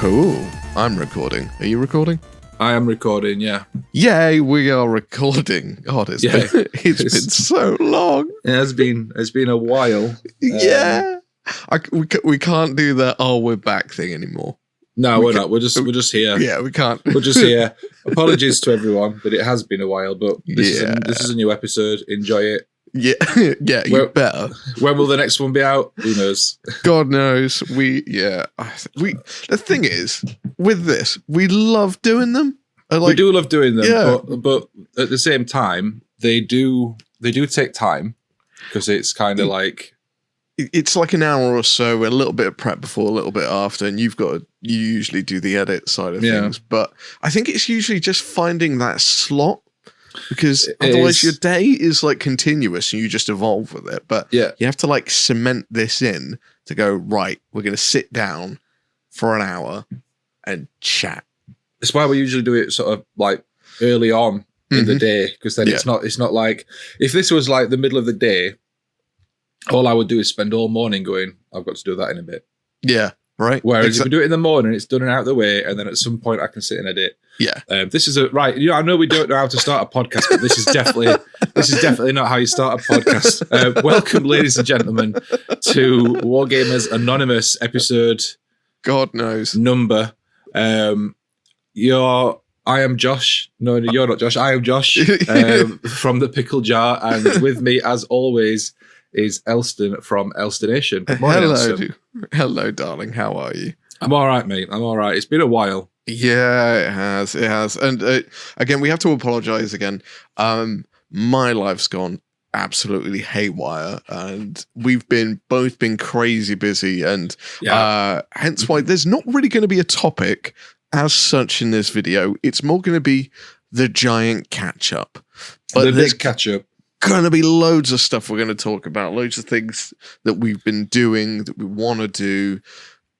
Cool. I'm recording. Are you recording? I am recording, yeah. Yay, we are recording. God, it's been so long. It has been. It's been a while. Yeah. We can't do the we're back thing anymore. No, we're not. We're just here. Yeah, we can't. We're just here. Apologies to everyone, but it has been a while. But this is a new episode. Enjoy it. Yeah, yeah, you better. When will the next one be out? Who knows? God knows. The thing is, with this, we love doing them. We do love doing them, but at the same time, they do take time because it's kind of like it's like an hour or so, a little bit of prep before, a little bit after, and you usually do the edit side of things. But I think it's usually just finding that slot. Because otherwise your day is like continuous and you just evolve with it. But you have to like cement this in to go, right, we're going to sit down for an hour and chat. That's why we usually do it sort of like early on in the day. Because then it's not like, if this was like the middle of the day, all I would do is spend all morning going, I've got to do that in a bit. Yeah. Right. Whereas if we do it in the morning, it's done and out of the way. And then at some point I can sit and edit. Yeah. This is right. I know we don't know how to start a podcast, but this is definitely not how you start a podcast. Welcome, ladies and gentlemen, to Wargamers Anonymous episode. God knows number. I am Josh. No, you're not Josh. I am Josh from the Pickle Jar, and with me, as always, is Elston from Elstonation. Good morning, Elston. Hello, darling. How are you? I'm all right, mate. I'm all right. It's been a while. Yeah, it has. And again, we have to apologize again. My life's gone absolutely haywire, and we've both been crazy busy, and hence why there's not really going to be a topic as such in this video. It's more going to be the giant catch-up. But there's catch-up. Going to be loads of stuff we're going to talk about, loads of things that we've been doing, that we want to do.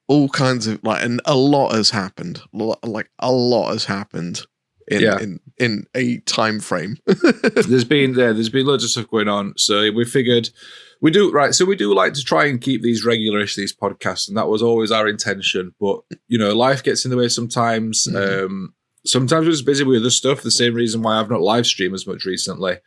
All kinds of and a lot has happened. Like a lot has happened in a time frame. There's been loads of stuff going on. So we figured we do like to try and keep these regularish, these podcasts, and that was always our intention. But life gets in the way sometimes. Sometimes we're just busy with other stuff. The same reason why I've not live streamed as much recently,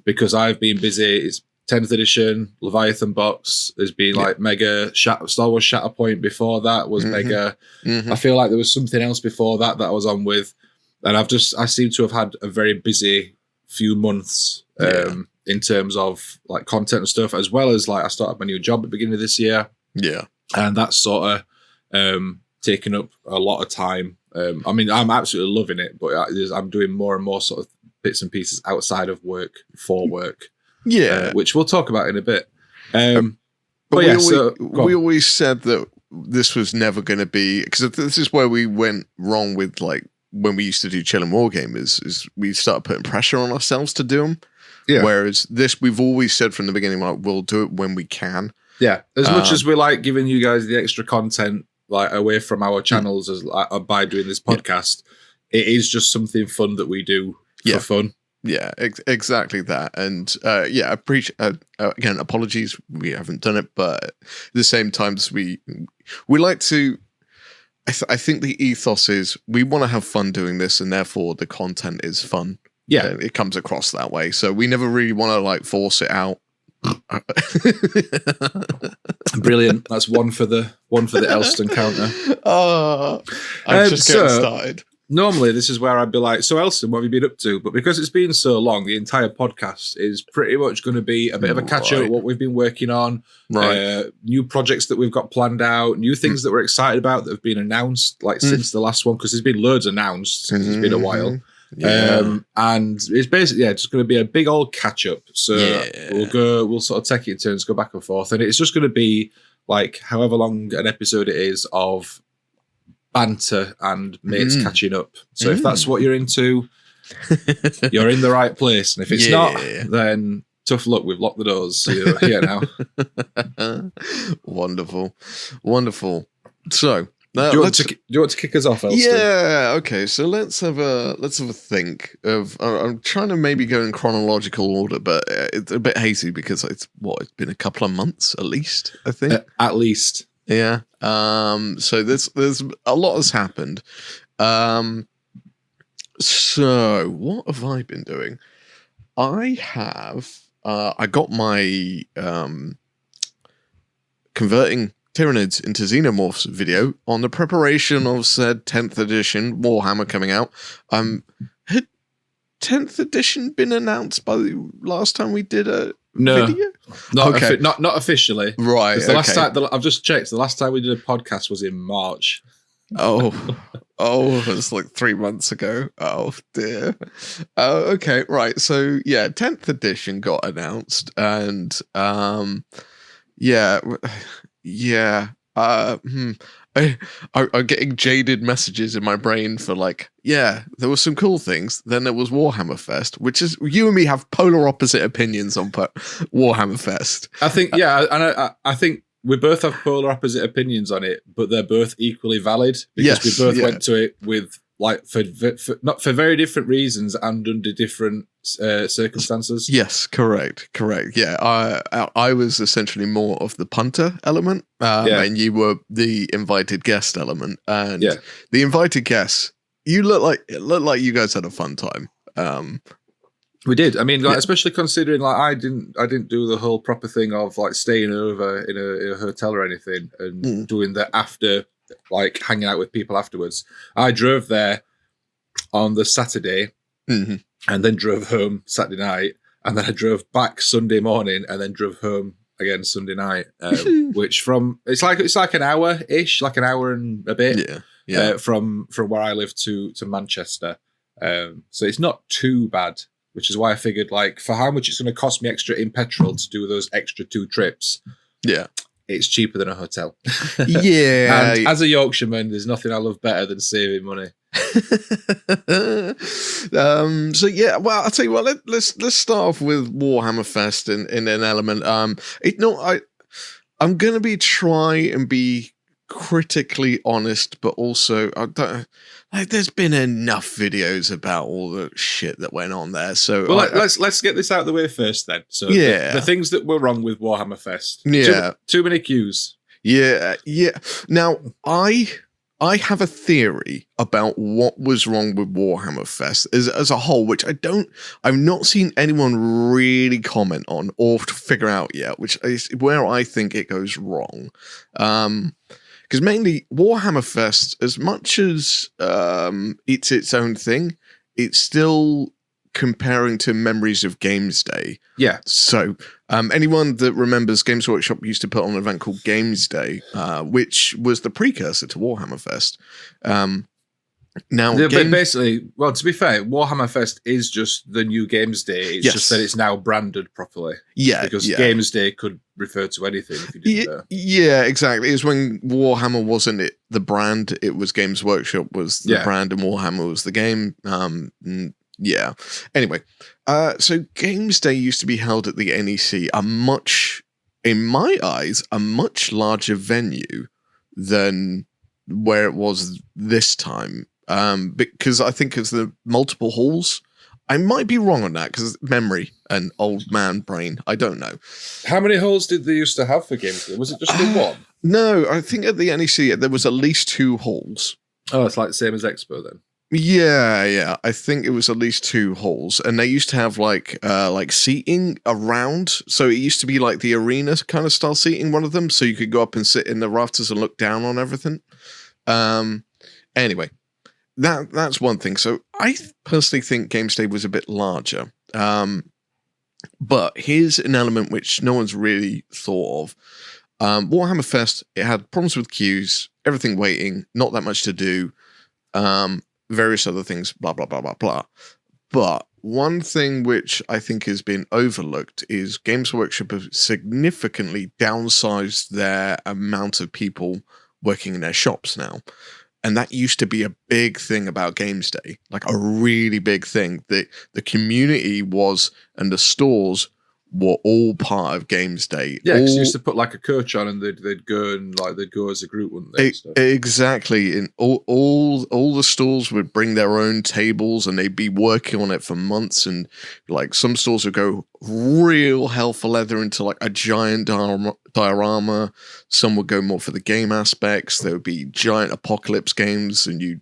because I've been busy. It's 10th edition, Leviathan box. There's been like mega Star Wars Shatterpoint before that was mega. I feel like there was something else before that I was on with. And I seem to have had a very busy few months in terms of like content and stuff, as well as like I started my new job at the beginning of this year. Yeah. And that's sort of taken up a lot of time. I mean, I'm absolutely loving it, but I'm doing more and more sort of bits and pieces outside of work for work. Yeah, which we'll talk about in a bit. We always said that this was never going to be, because this is where we went wrong with like when we used to do Chilling Wargamers, is we started putting pressure on ourselves to do them. Yeah. Whereas this, we've always said from the beginning, like we'll do it when we can. Yeah, as much as we like giving you guys the extra content like away from our channels as by doing this podcast, it is just something fun that we do for fun. Yeah, exactly that. And I appreciate, again, apologies, we haven't done it, but at the same time, we like to, I think the ethos is we want to have fun doing this, and therefore the content is fun. Yeah. It comes across that way. So we never really want to like force it out. Brilliant. That's one for the Elston counter. I'm just getting started. Normally, this is where I'd be like, so Elston, what have you been up to? But because it's been so long, the entire podcast is pretty much going to be a bit of a catch-up, what we've been working on, new projects that we've got planned out, new things that we're excited about that have been announced, like since the last one, because there's been loads announced since it's been a while. Yeah. And it's basically, just going to be a big old catch-up. So we'll sort of take it in turns, go back and forth, and it's just going to be like however long an episode it is of banter and mates catching up. So if that's what you're into, you're in the right place. And if it's not, then tough luck. We've locked the doors. So you're here now. Wonderful. So do you want to kick us off, Elston? Yeah. Okay. So let's have a think of. I'm trying to maybe go in chronological order, but it's a bit hazy because it's been a couple of months at least. I think at least. Yeah. So there's a lot has happened. So what have I been doing? I got my converting Tyranids into Xenomorphs video on the preparation of said 10th edition Warhammer coming out. Had 10th edition been announced by the last time we did a video? Not officially. Right. The last time I've just checked. The last time we did a podcast was in March. Oh, it was like 3 months ago. Oh dear. Okay, right. So yeah, 10th edition got announced, and I'm getting jaded messages in my brain for like, there were some cool things. Then there was Warhammer Fest, which is, you and me have polar opposite opinions on Warhammer Fest. I think, and I think we both have polar opposite opinions on it, but they're both equally valid because we both went to it with like for very different reasons and under different circumstances. Yes, correct. Yeah, I was essentially more of the punter element, and you were the invited guest element. And the invited guests, it looked like you guys had a fun time. We did. I mean, especially considering like I didn't do the whole proper thing of like staying over in a hotel or anything and doing the after, like hanging out with people afterwards. I drove there on the Saturday and then drove home Saturday night, and then I drove back Sunday morning and then drove home again Sunday night. Which it's like an hour ish, like an hour and a bit. From where I live to Manchester. So it's not too bad. Which is why I figured, like, for how much it's going to cost me extra in petrol to do those extra 2 trips, it's cheaper than a hotel. Yeah. And as a Yorkshireman, there's nothing I love better than saving money. So yeah, well, I'll tell you what. Let's start off with Warhammer Fest in an element. I'm gonna try and be critically honest, but also there's been enough videos about all the shit that went on there. So let's get this out of the way first then. So the things that were wrong with Warhammer Fest. Too many queues. Yeah. Now I have a theory about what was wrong with Warhammer Fest as a whole, which I've not seen anyone really comment on or figure out yet, which is where I think it goes wrong. Because mainly Warhammer Fest, as much as it's its own thing, it's still comparing to Memories of Games Day. Yeah. So anyone that remembers, Games Workshop used to put on an event called Games Day, which was the precursor to Warhammer Fest. Basically, well, to be fair, Warhammer Fest is just the new Games Day. It's just that it's now branded properly. Yeah. Because Games Day could refer to anything if you didn't know. Yeah, exactly. It was when Warhammer wasn't the brand, it was Games Workshop was the brand and Warhammer was the game. Anyway, so Games Day used to be held at the NEC, in my eyes, a much larger venue than where it was this time. Because I think it's the multiple halls. I might be wrong on that because memory and old man brain. I don't know. How many halls did they used to have for Games Day? Was it just the one? No, I think at the NEC there was at least 2 halls. Oh, it's like the same as Expo then. Yeah. I think it was at least 2 halls, and they used to have like seating around. So it used to be like the arena kind of style seating, one of them, so you could go up and sit in the rafters and look down on everything. Anyway. That's one thing. So I personally think Games Day was a bit larger. But here's an element which no one's really thought of. Warhammer Fest, it had problems with queues, everything waiting, not that much to do, various other things, blah, blah, blah, blah, blah. But one thing which I think has been overlooked is Games Workshop have significantly downsized their amount of people working in their shops now. And that used to be a big thing about Games Day, like a really big thing. The community was, and the stores were all part of Games Day. Yeah, because you used to put like a coach on, and they'd go as a group, wouldn't they? Exactly, and all the stalls would bring their own tables, and they'd be working on it for months. And like some stalls would go real hell for leather into like a giant diorama. Some would go more for the game aspects. There would be giant apocalypse games, and you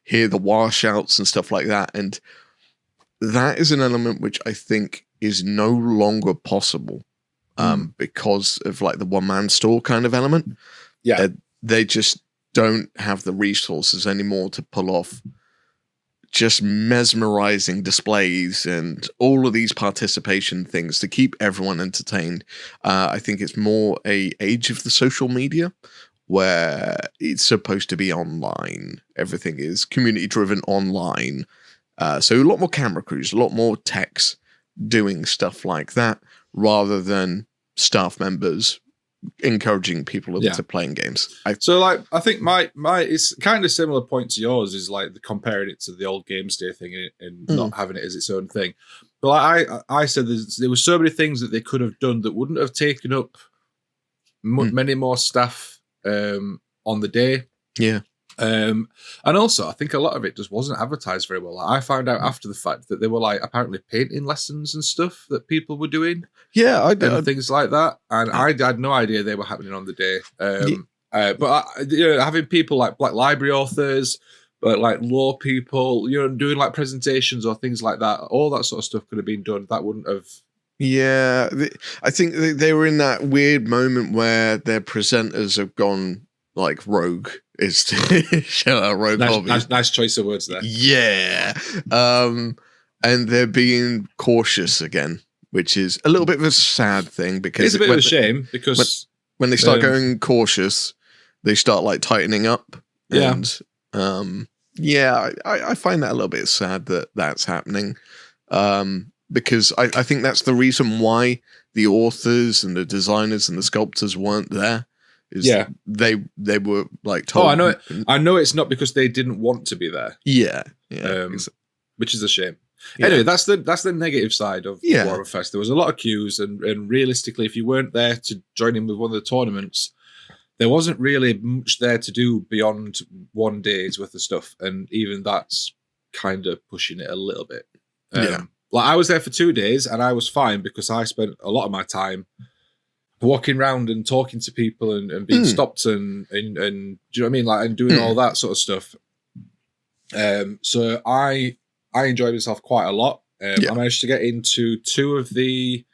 hear the washouts and stuff like that. And that is an element which I think is no longer possible because of like the one-man store kind of element. Yeah. They just don't have the resources anymore to pull off just mesmerizing displays and all of these participation things to keep everyone entertained. I think it's more a age of the social media where it's supposed to be online. Everything is community-driven online. So a lot more camera crews, a lot more techs doing stuff like that rather than staff members encouraging people to playing games. I think my it's kind of similar point to yours is like the comparing it to the old Games Day thing and not having it as its own thing. But I said there were so many things that they could have done that wouldn't have taken up many more staff on the day. Yeah. And also, I think a lot of it just wasn't advertised very well. Like, I found out after the fact that there were like apparently painting lessons and stuff that people were doing. Yeah, I did. And things like that. And I had no idea they were happening on the day. But having people like Black Library authors, but like law people, doing like presentations or things like that, all that sort of stuff could have been done. That wouldn't have. Yeah, I think they were in that weird moment where their presenters have gone like rogue. Is to shout out rogue hobbies. Nice choice of words there. Yeah, and they're being cautious again, which is a little bit of a sad thing because it's a bit of a shame because when they start going cautious, they start like tightening up. And, I find that a little bit sad that that's happening. Because I think that's the reason why the authors and the designers and the sculptors weren't there. They were like told. Oh, I know it. I know it's not because they didn't want to be there. Yeah. Which is a shame. Yeah. Anyway, that's the negative side of Warhammer Fest. There was a lot of queues, and realistically, if you weren't there to join in with one of the tournaments, there wasn't really much there to do beyond one day's worth of stuff, and even that's kind of pushing it a little bit. Like I was there for 2 days, and I was fine because I spent a lot of my time walking around and talking to people and being stopped and do you know what I mean? Like, and doing all that sort of stuff. So I enjoyed myself quite a lot. I managed to get into 2 of the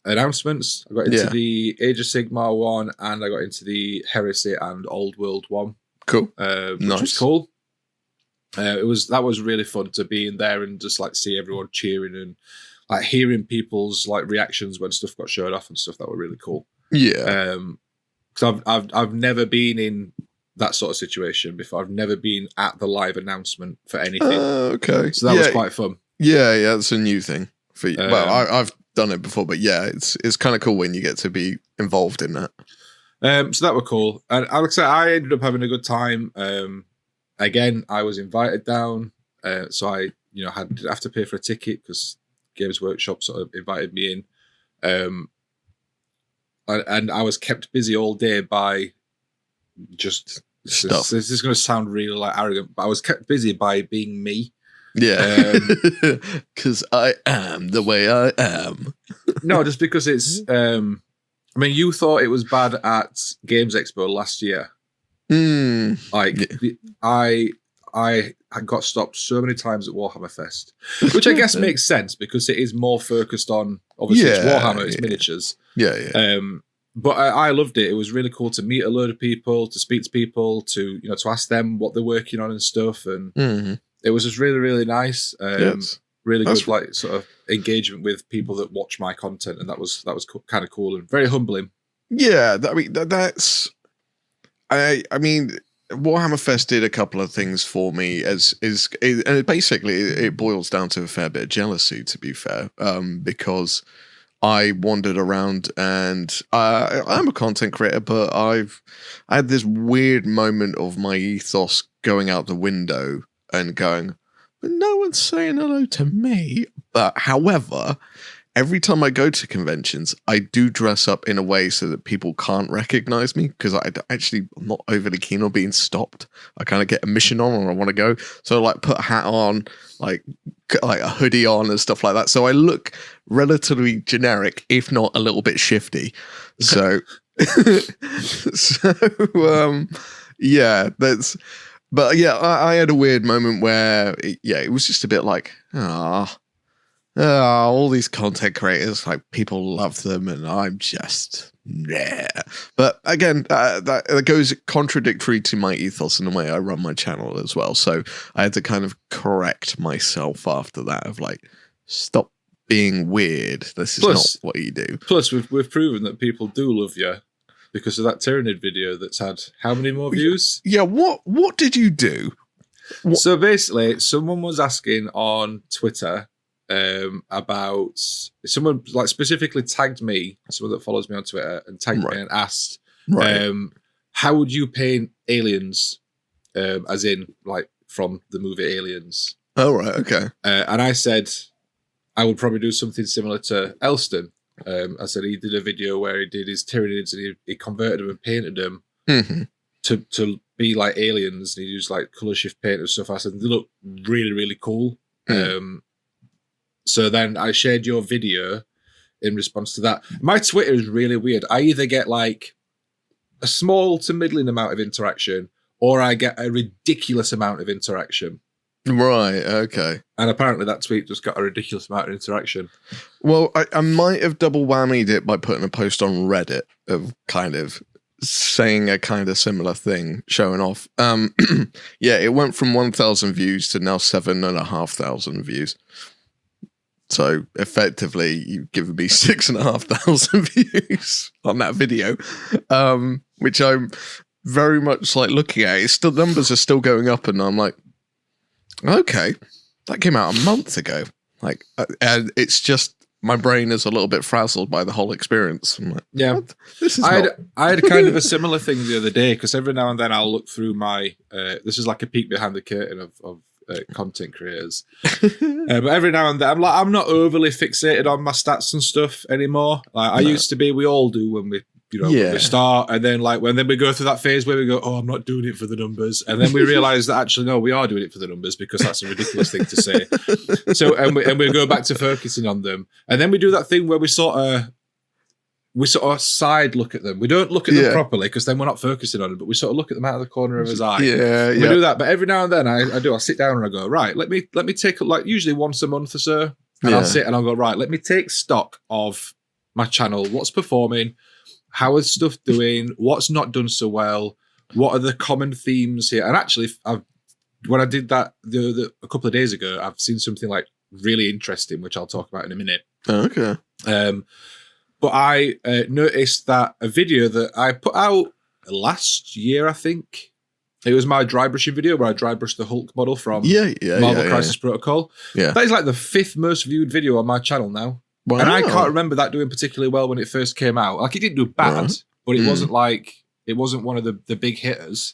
announcements. I got into the Age of Sigmar one, and I got into the Heresy and Old World one. Cool. Which was cool. That was really fun to be in there and just like see everyone cheering and like hearing people's like reactions when stuff got showed off and stuff. That were really cool. Yeah. Because I've never been in that sort of situation before. I've never been at the live announcement for anything. Okay. So that was quite fun. Yeah, it's a new thing for you. Well, I've done it before, but yeah, it's kind of cool when you get to be involved in that. So that were cool. And like I said, I ended up having a good time. Again, I was invited down. So I, didn't have to pay for a ticket because Games Workshop sort of invited me in. And I was kept busy all day by just stuff. This is going to sound really like arrogant, but I was kept busy by being me. Yeah. Because I am the way I am. No, just because it's... you thought it was bad at Games Expo last year. I got stopped so many times at Warhammer Fest, which I guess makes sense because it is more focused on, obviously, it's Warhammer, it's miniatures. But I loved it. It was really cool to meet a load of people, to speak to people, to ask them what they're working on and stuff. And it was just really, really nice. Really good, like sort of engagement with people that watch my content, and that was kind of cool and very humbling. Yeah, that's. I mean, Warhammer Fest did a couple of things for me, and basically it boils down to a fair bit of jealousy, to be fair, because I wandered around and I'm a content creator, but I had this weird moment of my ethos going out the window and going, but no one's saying hello to me. But however, every time I go to conventions, I do dress up in a way so that people can't recognize me, because I'm not overly keen on being stopped. I kind of get a mission on and I want to go. So like put a hat on, like a hoodie on and stuff like that. So I look relatively generic, if not a little bit shifty. So, yeah, but yeah, I had a weird moment where, it was just a bit like, all these content creators, like people love them, and I'm just, yeah. But again, that goes contradictory to my ethos and the way I run my channel as well. So I had to kind of correct myself after that of like, stop being weird. This is not what you do. Plus, we've proven that people do love you because of that Tyranid video that's had how many more views? Yeah, what did you do? So basically, someone was asking on Twitter about, someone like specifically tagged me, someone that follows me on Twitter, and tagged me and asked, how would you paint aliens, as in like from the movie Aliens? Oh, right, okay. And I said I would probably do something similar to Elston. I said he did a video where he did his Tyranids and he converted them and painted them to be like aliens, and he used like color shift paint and stuff. I said they look really, really cool. So then I shared your video in response to that. My Twitter is really weird. I either get like a small to middling amount of interaction, or I get a ridiculous amount of interaction. Right, okay. And apparently that tweet just got a ridiculous amount of interaction. Well, I might have double whammied it by putting a post on Reddit of kind of saying a kind of similar thing, showing off. Yeah, it went from 1,000 views to now 7,500 views. So effectively, you've given me 6,500 views on that video, which I'm very much like looking at. It's still, numbers are still going up, and I'm like, okay, that came out a month ago. Like, and it's just my brain is a little bit frazzled by the whole experience. I'm like, yeah, what? This is I had kind of a similar thing the other day, because every now and then I'll look through my. This is like a peek behind the curtain of content creators. But every now and then I'm not overly fixated on my stats and stuff anymore. Like I used to be. We all do when we. When we start, and then when we go through that phase where we go, oh, I'm not doing it for the numbers, and then we realize that actually no, we are doing it for the numbers, because that's a ridiculous thing to say. So and we go back to focusing on them, and then we do that thing where we sort of side look at them. We don't look at them properly, because then we're not focusing on them, but we sort of look at them out of the corner of his eye. We do that, but every now and then I sit down and I go, right, let me take like usually once a month or so, and I'll sit and I'll go, right, let me take stock of my channel, what's performing. How is stuff doing? What's not done so well? What are the common themes here? And actually, when I did that a couple of days ago, I've seen something like really interesting, which I'll talk about in a minute. Oh, okay. But I noticed that a video that I put out last year, I think, it was my dry brushing video where I dry brushed the Hulk model from Marvel Crisis Protocol. Yeah, that is like the 5th most viewed video on my channel now. Wow. And I can't remember that doing particularly well when it first came out. Like, it didn't do bad, but it wasn't one of the big hitters.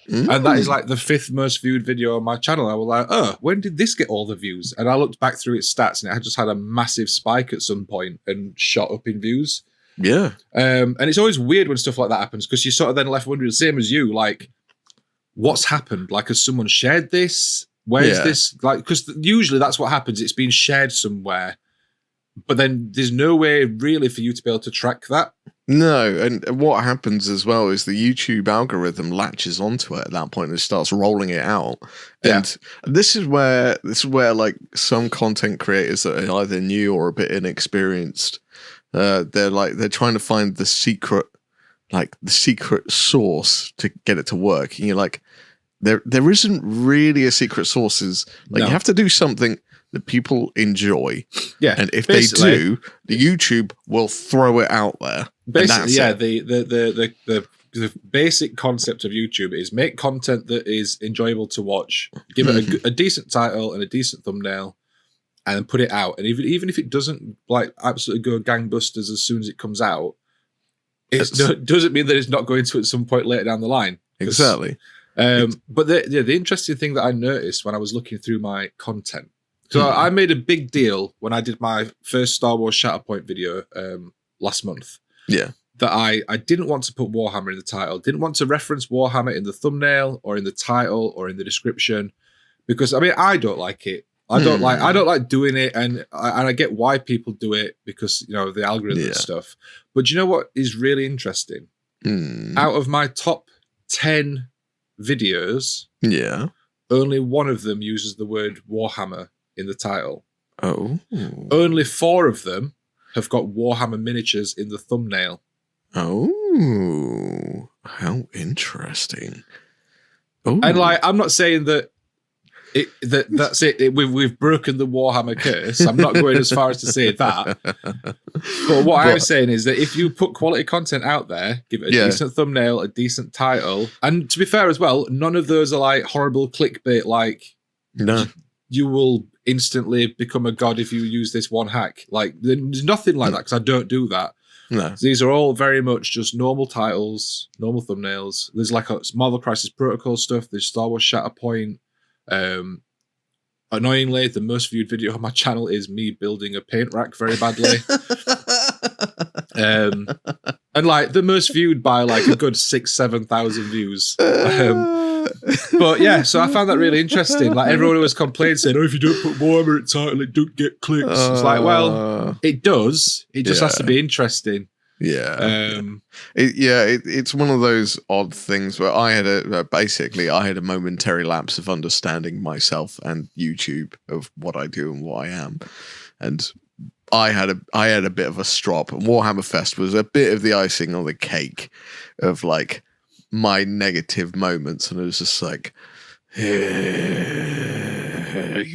And that is like the 5th most viewed video on my channel. I was like, oh, when did this get all the views? And I looked back through its stats, and it had just had a massive spike at some point and shot up in views. Yeah. And it's always weird when stuff like that happens, because you're sort of then left wondering, same as you, like, what's happened? Like, has someone shared this? Where's this? Like, because usually that's what happens. It's been shared somewhere. But then there's no way really for you to be able to track that. No, and what happens as well is the YouTube algorithm latches onto it at that point and starts rolling it out. And this is where like some content creators that are either new or a bit inexperienced, they're trying to find the secret source to get it to work. And you're like, there isn't really a secret source. You have to do something that people enjoy. Yeah. And if they do, the YouTube will throw it out there. Basically, the basic concept of YouTube is make content that is enjoyable to watch, give it a decent title and a decent thumbnail, and then put it out. And even if it doesn't like absolutely go gangbusters as soon as it comes out, it doesn't mean that it's not going to at some point later down the line. Exactly. But the interesting thing that I noticed when I was looking through my content, So I made a big deal when I did my first Star Wars Shatterpoint video last month. Yeah. That I didn't want to put Warhammer in the title. Didn't want to reference Warhammer in the thumbnail or in the title or in the description. Because, I mean, I don't like it. I don't like doing it, and I get why people do it because, you know, the algorithm and stuff. But you know what is really interesting? Out of my top 10 videos, only one of them uses the word Warhammer in the title. Oh. Only 4 of them have got Warhammer miniatures in the thumbnail. Oh, how interesting. Oh. And like, I'm not saying that that's it. We've broken the Warhammer curse. I'm not going as far as to say that. But what I'm saying is that if you put quality content out there, give it a decent thumbnail, a decent title, and to be fair as well, none of those are like horrible clickbait. Like, you will instantly become a god if you use this one hack. Like, there's nothing like that because I don't do that. No. These are all very much just normal titles, normal thumbnails. There's like a Marvel Crisis Protocol stuff. There's Star Wars Shatterpoint. Annoyingly, the most viewed video on my channel is me building a paint rack very badly. And like the most viewed by like a good 6,000-7,000 views. But yeah, so I found that really interesting. Like everyone was complaining saying, "Oh, if you don't put Warhammer in the title, it don't get clicks." It's like, well, it does. It just has to be interesting. Yeah. It's one of those odd things where I had a momentary lapse of understanding myself and YouTube of what I do and what I am. And I had a bit of a strop. And Warhammer Fest was a bit of the icing on the cake of like my negative moments, and it was just like, you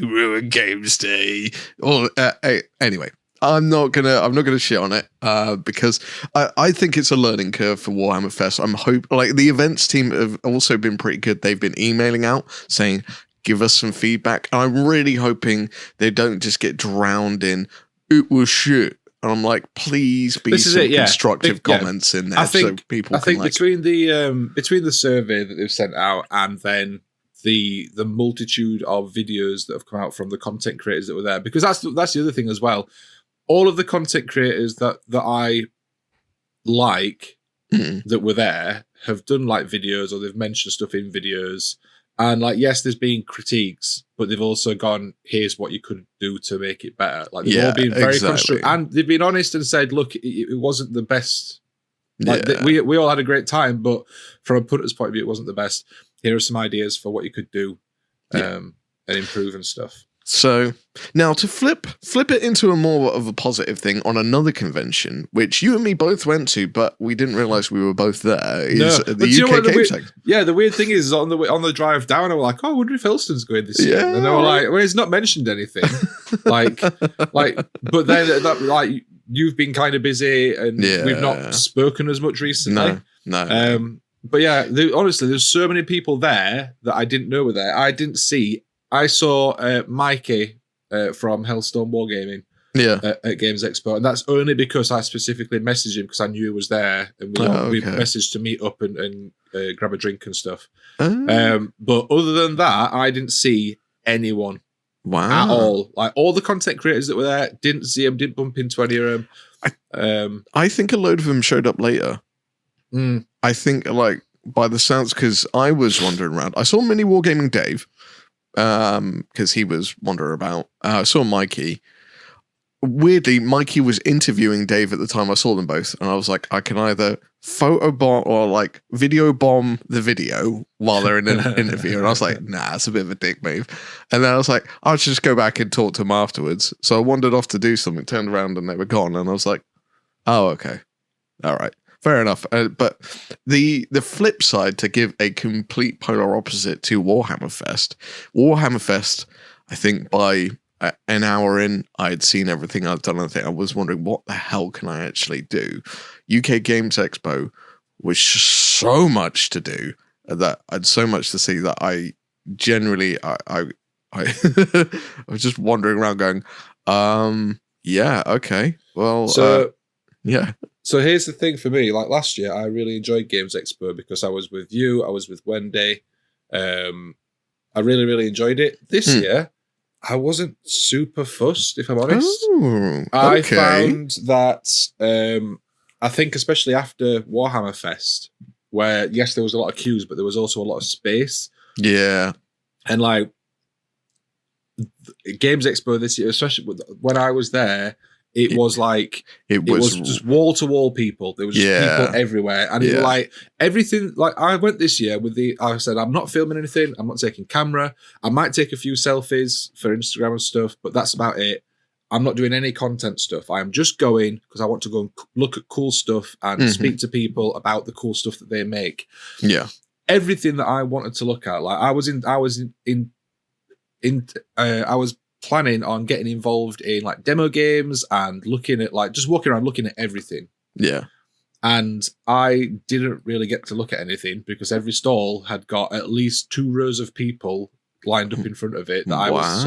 ruined games day. Anyway, I'm not gonna shit on it because I think it's a learning curve for Warhammer Fest. Like the events team have also been pretty good. They've been emailing out saying, give us some feedback. And I'm really hoping they don't just get drowned in it was shit. And I'm like, please be constructive comments in there so people. I think between the survey that they've sent out and then the multitude of videos that have come out from the content creators that were there, because that's the other thing as well. All of the content creators that I like that were there have done like videos or they've mentioned stuff in videos. And like, yes, there's been critiques, but they've also gone, here's what you could do to make it better. Like they've all been very constructive, and they've been honest and said, look, it wasn't the best. Like we all had a great time, but from a punter's point of view, it wasn't the best. Here are some ideas for what you could do and improve and stuff. So now to flip it into a more of a positive thing on another convention, which you and me both went to, but we didn't realize we were both there. Is the UK Game Tech. Yeah, the weird thing is on the drive down, I was like, oh, I wonder if Helston's going this year. And they were like, well, he's not mentioned anything. like, but then like you've been kind of busy and we've not spoken as much recently. No. But yeah, honestly, there's so many people there that I didn't know were there. I saw Mikey from Hellstone Wargaming at Games Expo, and that's only because I specifically messaged him because I knew he was there, and we messaged to meet up and grab a drink and stuff. But other than that, I didn't see anyone at all. Like all the content creators that were there, didn't see them, didn't bump into any of them. I think a load of them showed up later. I think like by the sounds, because I was wandering around. I saw Mini Wargaming Dave. Because he was wandering about. I saw Mikey. Weirdly, Mikey was interviewing Dave at the time I saw them both, and I was like, I can either photobomb or like video bomb the video while they're in an interview, and I was like, nah, it's a bit of a dick move. And then I was like, I'll just go back and talk to them afterwards. So I wandered off to do something, turned around, and they were gone, and I was like, oh, okay, all right. Fair enough. But the flip side, to give a complete polar opposite to Warhammer Fest, I think by an hour in, I had seen everything I'd done. I was wondering, what the hell can I actually do? UK Games Expo was just so much to do, that I had so much to see that I generally, I was just wandering around going, yeah, okay, well, yeah. So here's the thing for me. Like last year, I really enjoyed Games Expo because I was with you, I was with Wendy. I really, really enjoyed it. This year, I wasn't super fussed, if I'm honest. Oh, okay. I found that I think especially after Warhammer Fest, where yes, there was a lot of queues, but there was also a lot of space. Yeah. And like Games Expo this year, especially when I was there, it was like it was just wall to wall people. There was just people everywhere, and it like everything. Like I went this year with I said I'm not filming anything. I'm not taking camera. I might take a few selfies for Instagram and stuff, but that's about it. I'm not doing any content stuff. I'm just going because I want to go and look at cool stuff and speak to people about the cool stuff that they make. Yeah, everything that I wanted to look at. Like I was planning on getting involved in like demo games and looking at like just walking around looking at everything. Yeah. And I didn't really get to look at anything because every stall had got at least 2 rows of people lined up in front of it that I was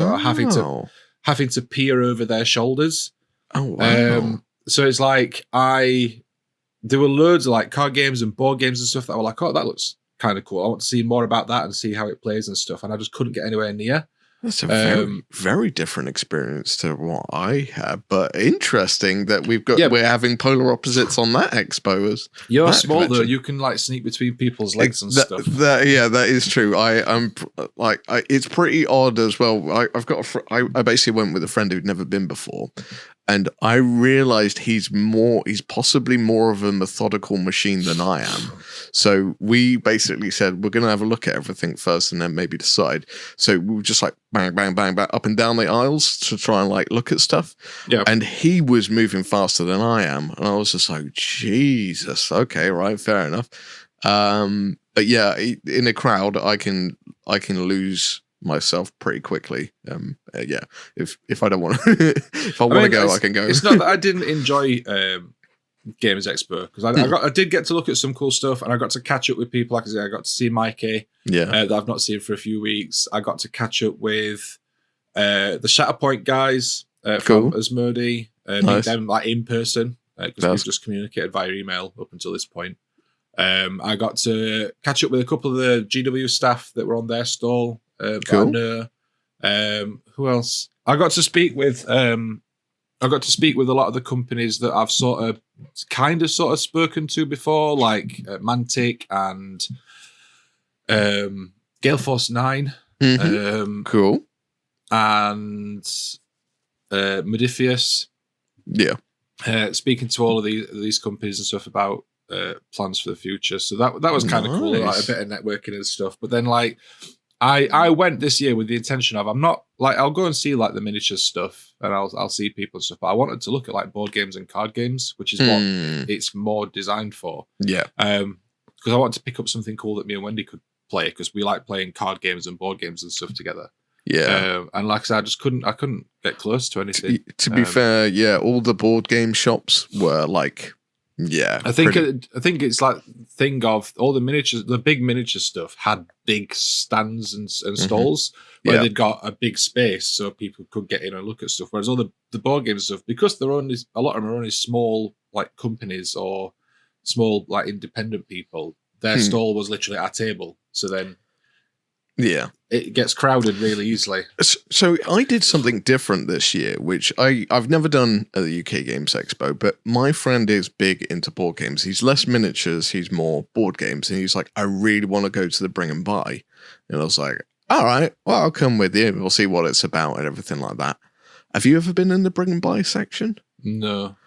having to peer over their shoulders. Oh wow. So it's like there were loads of like card games and board games and stuff that were like, oh, that looks kind of cool. I want to see more about that and see how it plays and stuff. And I just couldn't get anywhere near. That's a very, very different experience to what I had, but interesting that we're having polar opposites on that expo. You're small though; you can like sneak between people's legs and stuff. That is true. I'm like, it's pretty odd as well. I've got I basically went with a friend who'd never been before, and I realized he's possibly more of a methodical machine than I am. So we basically said we're going to have a look at everything first and then maybe decide. So we were just like bang, bang, bang, bang, up and down the aisles to try and like look at stuff. Yeah. And he was moving faster than I am. And I was just like, Jesus, okay, right, fair enough. But yeah, in a crowd, I can lose myself pretty quickly. Yeah, if I don't want to, if I want to go, I can go. It's not that I didn't enjoy Games Expo because I did get to look at some cool stuff and I got to catch up with people. Like I said, I got to see Mikey, that I've not seen for a few weeks. I got to catch up with the Shatterpoint guys from Asmodee, meet them like in person because we've just communicated via email up until this point. I got to catch up with a couple of the GW staff that were on their stall. Who else? I got to speak with a lot of the companies that I've sort of spoken to before, like Mantic and Gale Force 9. Cool. And Modifius. Yeah. Speaking to all of these companies and stuff about plans for the future. So that was kind of cool, like a bit of networking and stuff. But then like I went this year with the intention of I'm not like I'll go and see like the miniature stuff and I'll see people and stuff, but I wanted to look at like board games and card games, which is what it's more designed for. Yeah. Because I wanted to pick up something cool that me and Wendy could play because we like playing card games and board games and stuff together. Yeah. And like I said, I couldn't get close to anything. To be fair, yeah, all the board game shops were like I think it's like thing of all the miniatures, the big miniature stuff had big stands and stalls where they'd got a big space so people could get in and look at stuff. Whereas all the board game stuff, because a lot of them are only small like companies or small like independent people, their stall was literally at a table. So then it gets crowded really easily. So I did something different this year, which I've never done at the UK Games Expo, but my friend is big into board games. He's less miniatures, he's more board games. And he's like, I really want to go to the Bring and Buy. And I was like, all right, well, I'll come with you. We'll see what it's about and everything like that. Have you ever been in the Bring and Buy section? No.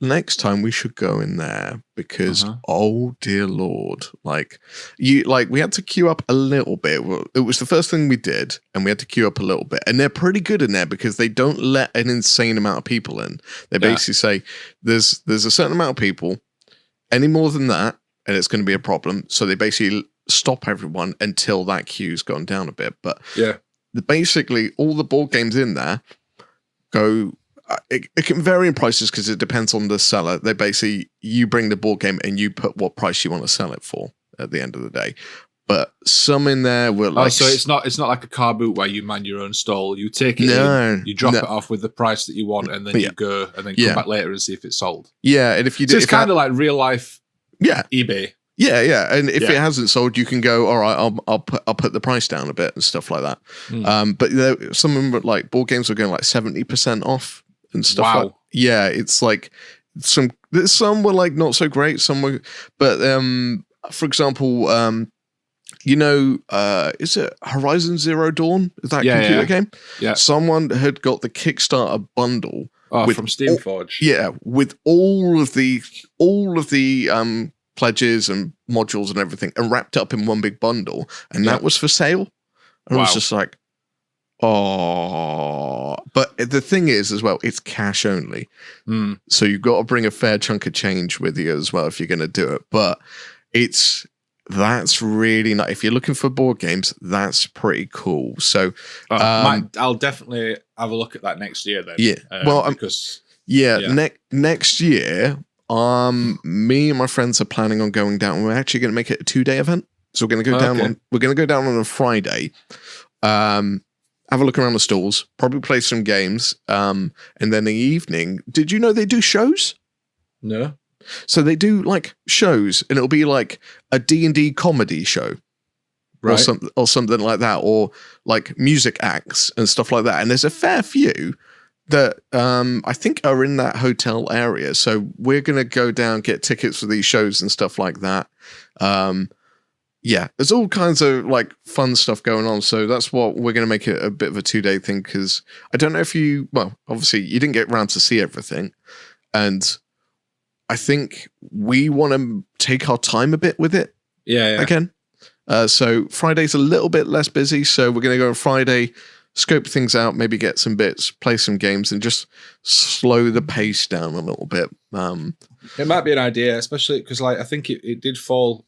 Next time we should go in there because oh dear Lord, we had to queue up a little bit. It was the first thing we did, and we had to queue up a little bit. And they're pretty good in there because they don't let an insane amount of people in. They basically say there's a certain amount of people, any more than that, and it's going to be a problem. So they basically stop everyone until that queue's gone down a bit. But basically all the board games in there go. It can vary in prices because it depends on the seller. They basically, you bring the board game and you put what price you want to sell it for at the end of the day. But some in there were like... so it's not like a car boot where you man your own stall. You take it in, you drop it off with the price that you want, and then you go and then come back later and see if it's sold. Yeah, and if you do... So it's kind of like real life eBay. Yeah. And if it hasn't sold, you can go, all right, I'll put the price down a bit and stuff like that. But some of them, like board games, were going like 70% off and stuff. Wow. Like, yeah, it's like some were like not so great. Some were, but for example, is it Horizon Zero Dawn? Is that computer game? Yeah. Someone had got the Kickstarter bundle from Steamforge. With all of the pledges and modules and everything, and wrapped up in one big bundle, and that was for sale. And I was just like, oh. But the thing is, as well, it's cash only, so you've got to bring a fair chunk of change with you as well if you're going to do it. But that's really nice. If you're looking for board games, that's pretty cool. So I'll definitely have a look at that next year then. Yeah. Next year, me and my friends are planning on going down. We're actually going to make it a 2-day event. So we're going to go down we're going to go down on a Friday. Have a look around the stalls, probably play some games. And then in the evening, did you know they do shows? No. So they do like shows, and it'll be like a D&D comedy show, right? or something like that, or like music acts and stuff like that. And there's a fair few that I think are in that hotel area. So we're gonna go down, get tickets for these shows and stuff like that. There's all kinds of like fun stuff going on. So that's what we're gonna make it a bit of a 2-day thing, because I don't know if obviously you didn't get around to see everything, and I think we want to take our time a bit with it. Yeah. Again. So Friday's a little bit less busy. So we're going to go on Friday, scope things out, maybe get some bits, play some games, and just slow the pace down a little bit. It might be an idea, especially because I think it did fall.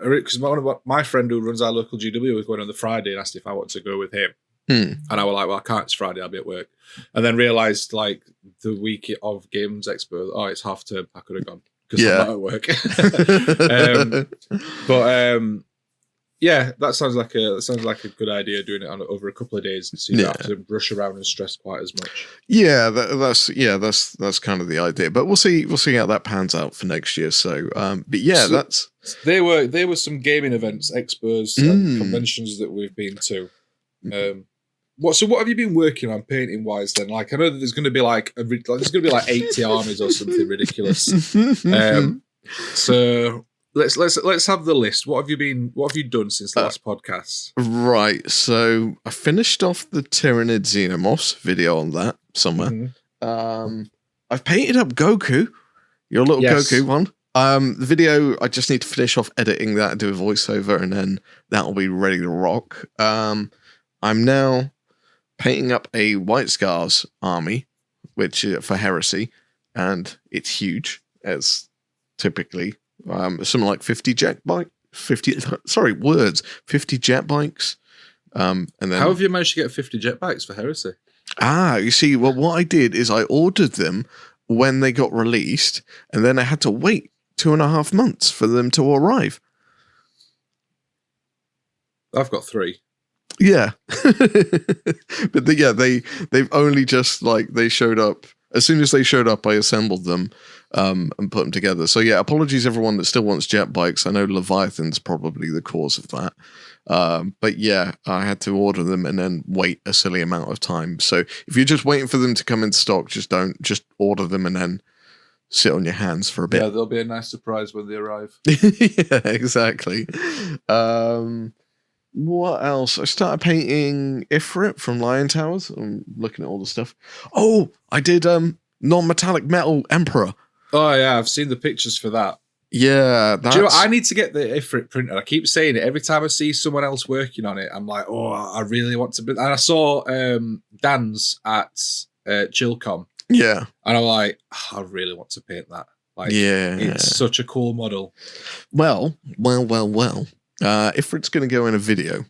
Because my friend who runs our local GW was going on the Friday and asked if I wanted to go with him. And I was like, well, I can't. It's Friday. I'll be at work. And then realised, like, the week of Games Expo, it's half term. I could have gone because I'm not at work. That sounds like a good idea, doing it over a couple of days, so you don't have to rush around and stress quite as much. Yeah, that's kind of the idea. But we'll see how that pans out for next year. So, that's there were some gaming events, expos, and conventions that we've been to. What have you been working on painting wise then? Like, I know that there's going to be like 80 armies or something ridiculous. So let's have the list. What have you done since the last podcast? Right. So I finished off the Tyrannid Xenomorphs video on that somewhere. I've painted up Goku, your little Goku one. The video, I just need to finish off editing that and do a voiceover, and then that'll be ready to rock. I'm now painting up a White Scars army, which for Heresy, and it's huge, as typically something like 50 jet bikes. 50 jet bikes. And then how have you managed to get 50 jet bikes for Heresy? You see, well, what I did is I ordered them when they got released, and then I had to wait 2.5 months for them to arrive. I've got 3. Yeah. But they've only just they showed up. As soon as they showed up, I assembled them and put them together. So yeah, apologies everyone that still wants jet bikes. I know Leviathan's probably the cause of that. But yeah, I had to order them and then wait a silly amount of time. So if you're just waiting for them to come in stock, just order them and then sit on your hands for a bit. Yeah, there'll be a nice surprise when they arrive. Yeah, exactly. What else? I started painting Ifrit from Lion Towers. I'm looking at all the stuff. Oh, I did non-metallic metal Emperor. Oh yeah, I've seen the pictures for that. Yeah, do you know what? I need to get the Ifrit printed. I keep saying it every time I see someone else working on it. I'm like, oh, I really want to. And I saw Dan's at Chillcom. Yeah, and I'm like, I really want to paint that. Like, it's such a cool model. Well. Ifrit's going to go in a video.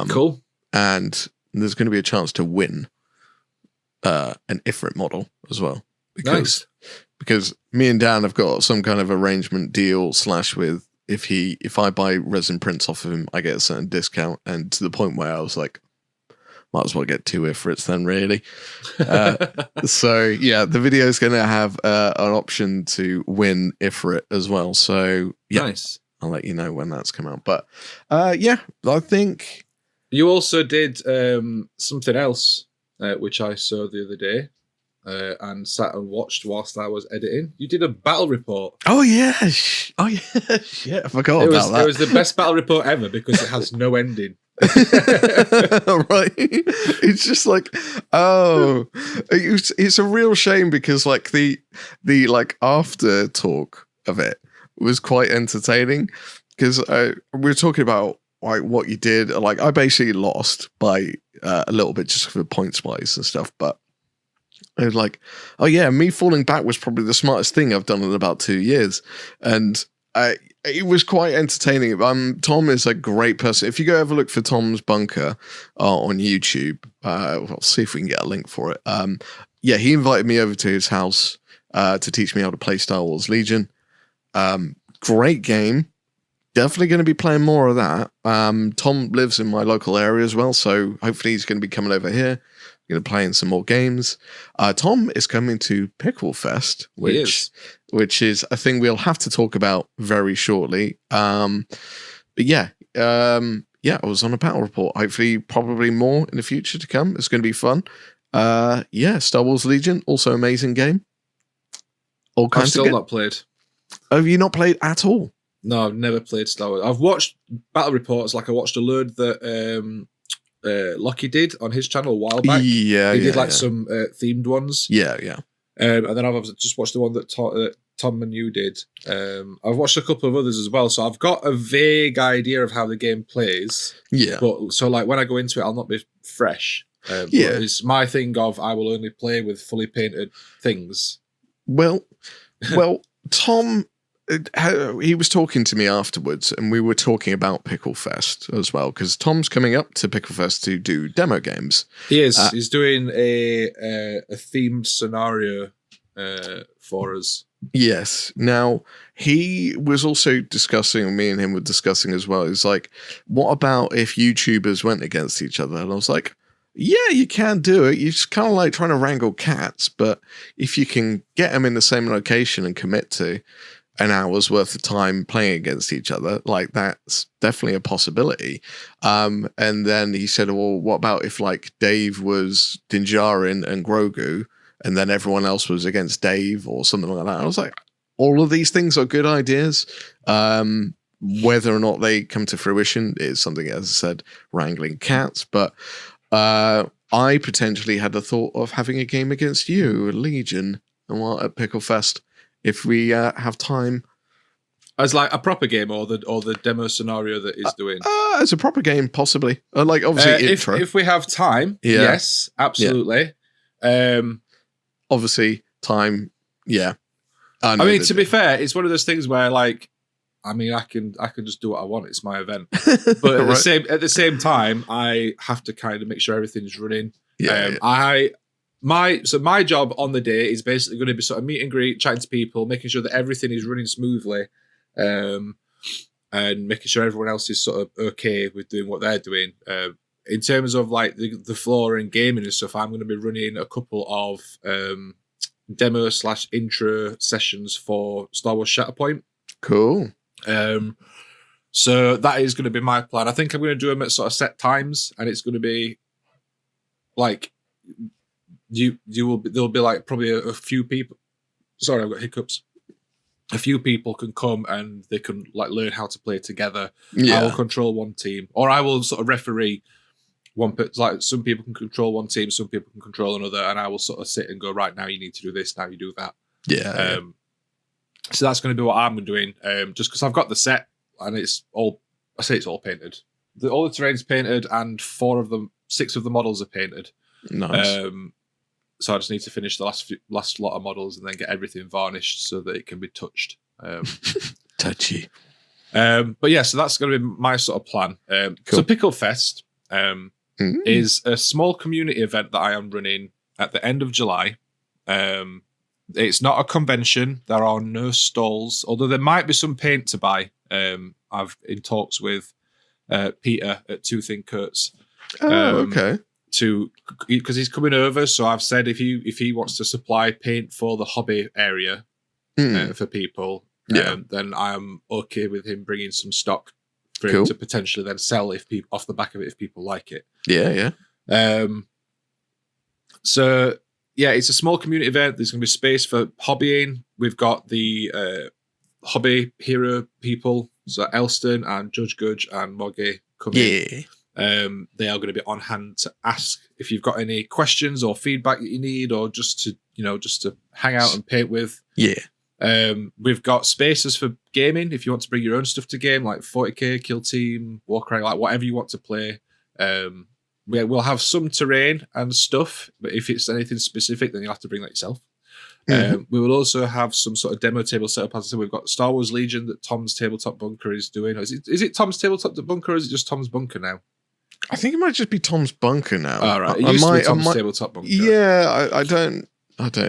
Cool. And there's going to be a chance to win an Ifrit model as well. Because me and Dan have got some kind of arrangement deal / with if I buy resin prints off of him, I get a certain discount. And to the point where I was like, might as well get 2 Ifrits then, really. So yeah, the video is going to have an option to win Ifrit as well. So yeah. Nice. I'll let you know when that's come out. But yeah, I think you also did something else, which I saw the other day. And sat and watched whilst I was editing. You did a battle report. Oh yeah, shit, I forgot about that. It was the best battle report ever because it has no ending. Right, it's just like, oh, it's a real shame because like the like after talk of it was quite entertaining because we were talking about like what you did. Like I basically lost by a little bit just for points wise and stuff, but I was like, oh yeah, me falling back was probably the smartest thing I've done in about 2 years. And it was quite entertaining. Tom is a great person. If you go ever look for Tom's Bunker on YouTube, we'll see if we can get a link for it. Yeah, he invited me over to his house to teach me how to play Star Wars Legion. Great game. Definitely going to be playing more of that. Tom lives in my local area as well, so hopefully he's going to be coming over here. Going to play in some more games. Tom is coming to Pickle Fest, which is a thing we'll have to talk about very shortly. But yeah, I was on a battle report. Hopefully, probably more in the future to come. It's going to be fun. Yeah, Star Wars Legion, also amazing game. All kinds I've still of not played. Have you not played at all? No, I've never played Star Wars. I've watched battle reports. Like I watched a load that Lockie did on his channel a while back. Yeah, he did some themed ones. Yeah. And then I've just watched the one that Tom and you did. I've watched a couple of others as well, so I've got a vague idea of how the game plays. Yeah. But so like when I go into it, I'll not be fresh. But it's my thing of I will only play with fully painted things. Well, Tom. He was talking to me afterwards, and we were talking about Pickle Fest as well, because Tom's coming up to Pickle Fest to do demo games. He is. He's doing a themed scenario for us. Yes. Now, he was also discussing, me and him were discussing as well, is like, what about if YouTubers went against each other? And I was like, yeah, you can do it. You're just kind of like trying to wrangle cats, but if you can get them in the same location and commit to an hour's worth of time playing against each other, like that's definitely a possibility. And then he said, well, what about if like Dave was Din Djarin and Grogu and then everyone else was against Dave or something like that? I was like, all of these things are good ideas. Whether or not they come to fruition is something, as I said, wrangling cats. But I potentially had the thought of having a game against you, Legion, at Pickle Fest. If we have time, as like a proper game or the demo scenario that he's doing, as a proper game, possibly. Like obviously, intro. If we have time, yes, absolutely. Yeah. Obviously, time. Yeah. I mean, to be fair, it's one of those things where, like, I mean, I can just do what I want. It's my event, but at the same time, I have to kind of make sure everything's running. Yeah. My job on the day is basically going to be sort of meet and greet, chatting to people, making sure that everything is running smoothly, and making sure everyone else is sort of okay with doing what they're doing. In terms of like the floor and gaming and stuff, I'm going to be running a couple of demo/intro sessions for Star Wars Shatterpoint. Cool. So that is going to be my plan. I think I'm going to do them at sort of set times, and it's going to be like. There'll be like probably a few people. Sorry, I've got hiccups. A few people can come and they can like learn how to play together. Yeah. I will control one team, or I will sort of referee one. Like some people can control one team, some people can control another, and I will sort of sit and go, right, now you need to do this, now you do that. Yeah. So that's going to be what I'm doing. Just because I've got the set and it's all. I say it's all painted. All the terrain's painted, and 6 of the models are painted. Nice. So I just need to finish the last lot of models and then get everything varnished so that it can be touched. Touchy. But yeah, so that's going to be my sort of plan. Cool. So Pickle Fest is a small community event that I am running at the end of July. It's not a convention. There are no stalls, although there might be some paint to buy. I've in talks with Peter at Two Thin Coats. Okay. Because he's coming over, so I've said if he wants to supply paint for the hobby area for people, then I'm okay with him bringing some stock for him to potentially then sell if people off the back of it if people like it. Yeah. So yeah, it's a small community event. There's going to be space for hobbying. We've got the hobby hero people, so Elston and Judge Gudge and Moggy coming. Yeah. They are going to be on hand to ask if you've got any questions or feedback that you need, or just to hang out and paint with. Yeah. We've got spaces for gaming if you want to bring your own stuff to game, like 40k, Kill Team, Warcry, like whatever you want to play. We'll have some terrain and stuff, but if it's anything specific, then you'll have to bring that yourself. We will also have some sort of demo table set up. As I said, we've got Star Wars Legion that Tom's Tabletop Bunker is doing. Is it Tom's Tabletop Bunker, or is it just Tom's Bunker now? I think it might just be Tom's Bunker now. All right, it used to be Tom's Tabletop Bunker. Yeah, I don't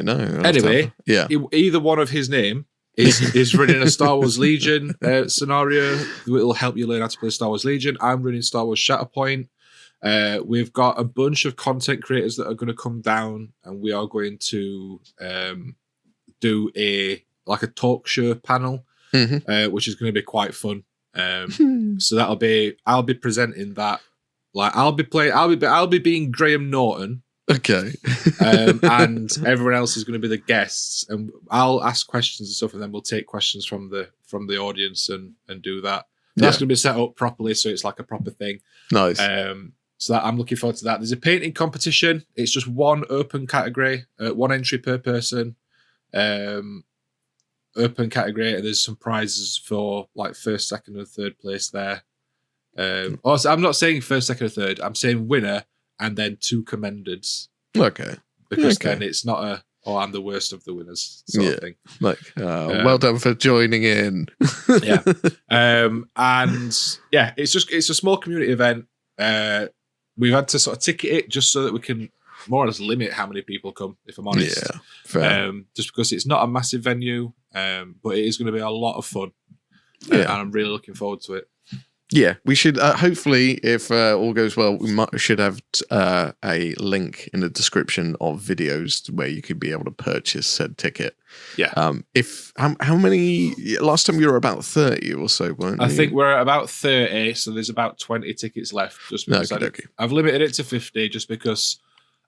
know. Anyway, either one of his name is running a Star Wars Legion scenario. It will help you learn how to play Star Wars Legion. I'm running Star Wars Shatterpoint. We've got a bunch of content creators that are going to come down, and we are going to do a talk show panel, which is going to be quite fun. So I'll be presenting that. Like I'll be being Graham Norton. Okay. And everyone else is going to be the guests, and I'll ask questions and stuff, and then we'll take questions from the audience and do that. That's going to be set up properly, so it's like a proper thing. Nice. So I'm looking forward to that. There's a painting competition. It's just one open category, one entry per person. Open category, and there's some prizes for like first, second, and third place there. Also, I'm not saying first, second, or third. I'm saying winner and then 2 commendeds. Okay. Because then it's not I'm the worst of the winners sort of thing. Like, well done for joining in. Yeah. And yeah, it's a small community event. We've had to sort of ticket it just so that we can more or less limit how many people come, if I'm honest. Yeah, fair. Just because it's not a massive venue, but it is going to be a lot of fun. And I'm really looking forward to it. Yeah, we should hopefully, if all goes well, we should have a link in the description of videos where you could be able to purchase said ticket. Yeah. If how many? Last time you were about 30 or so, weren't you? I think we're at about 30, so there's about 20 tickets left. Just because I've limited it to 50, just because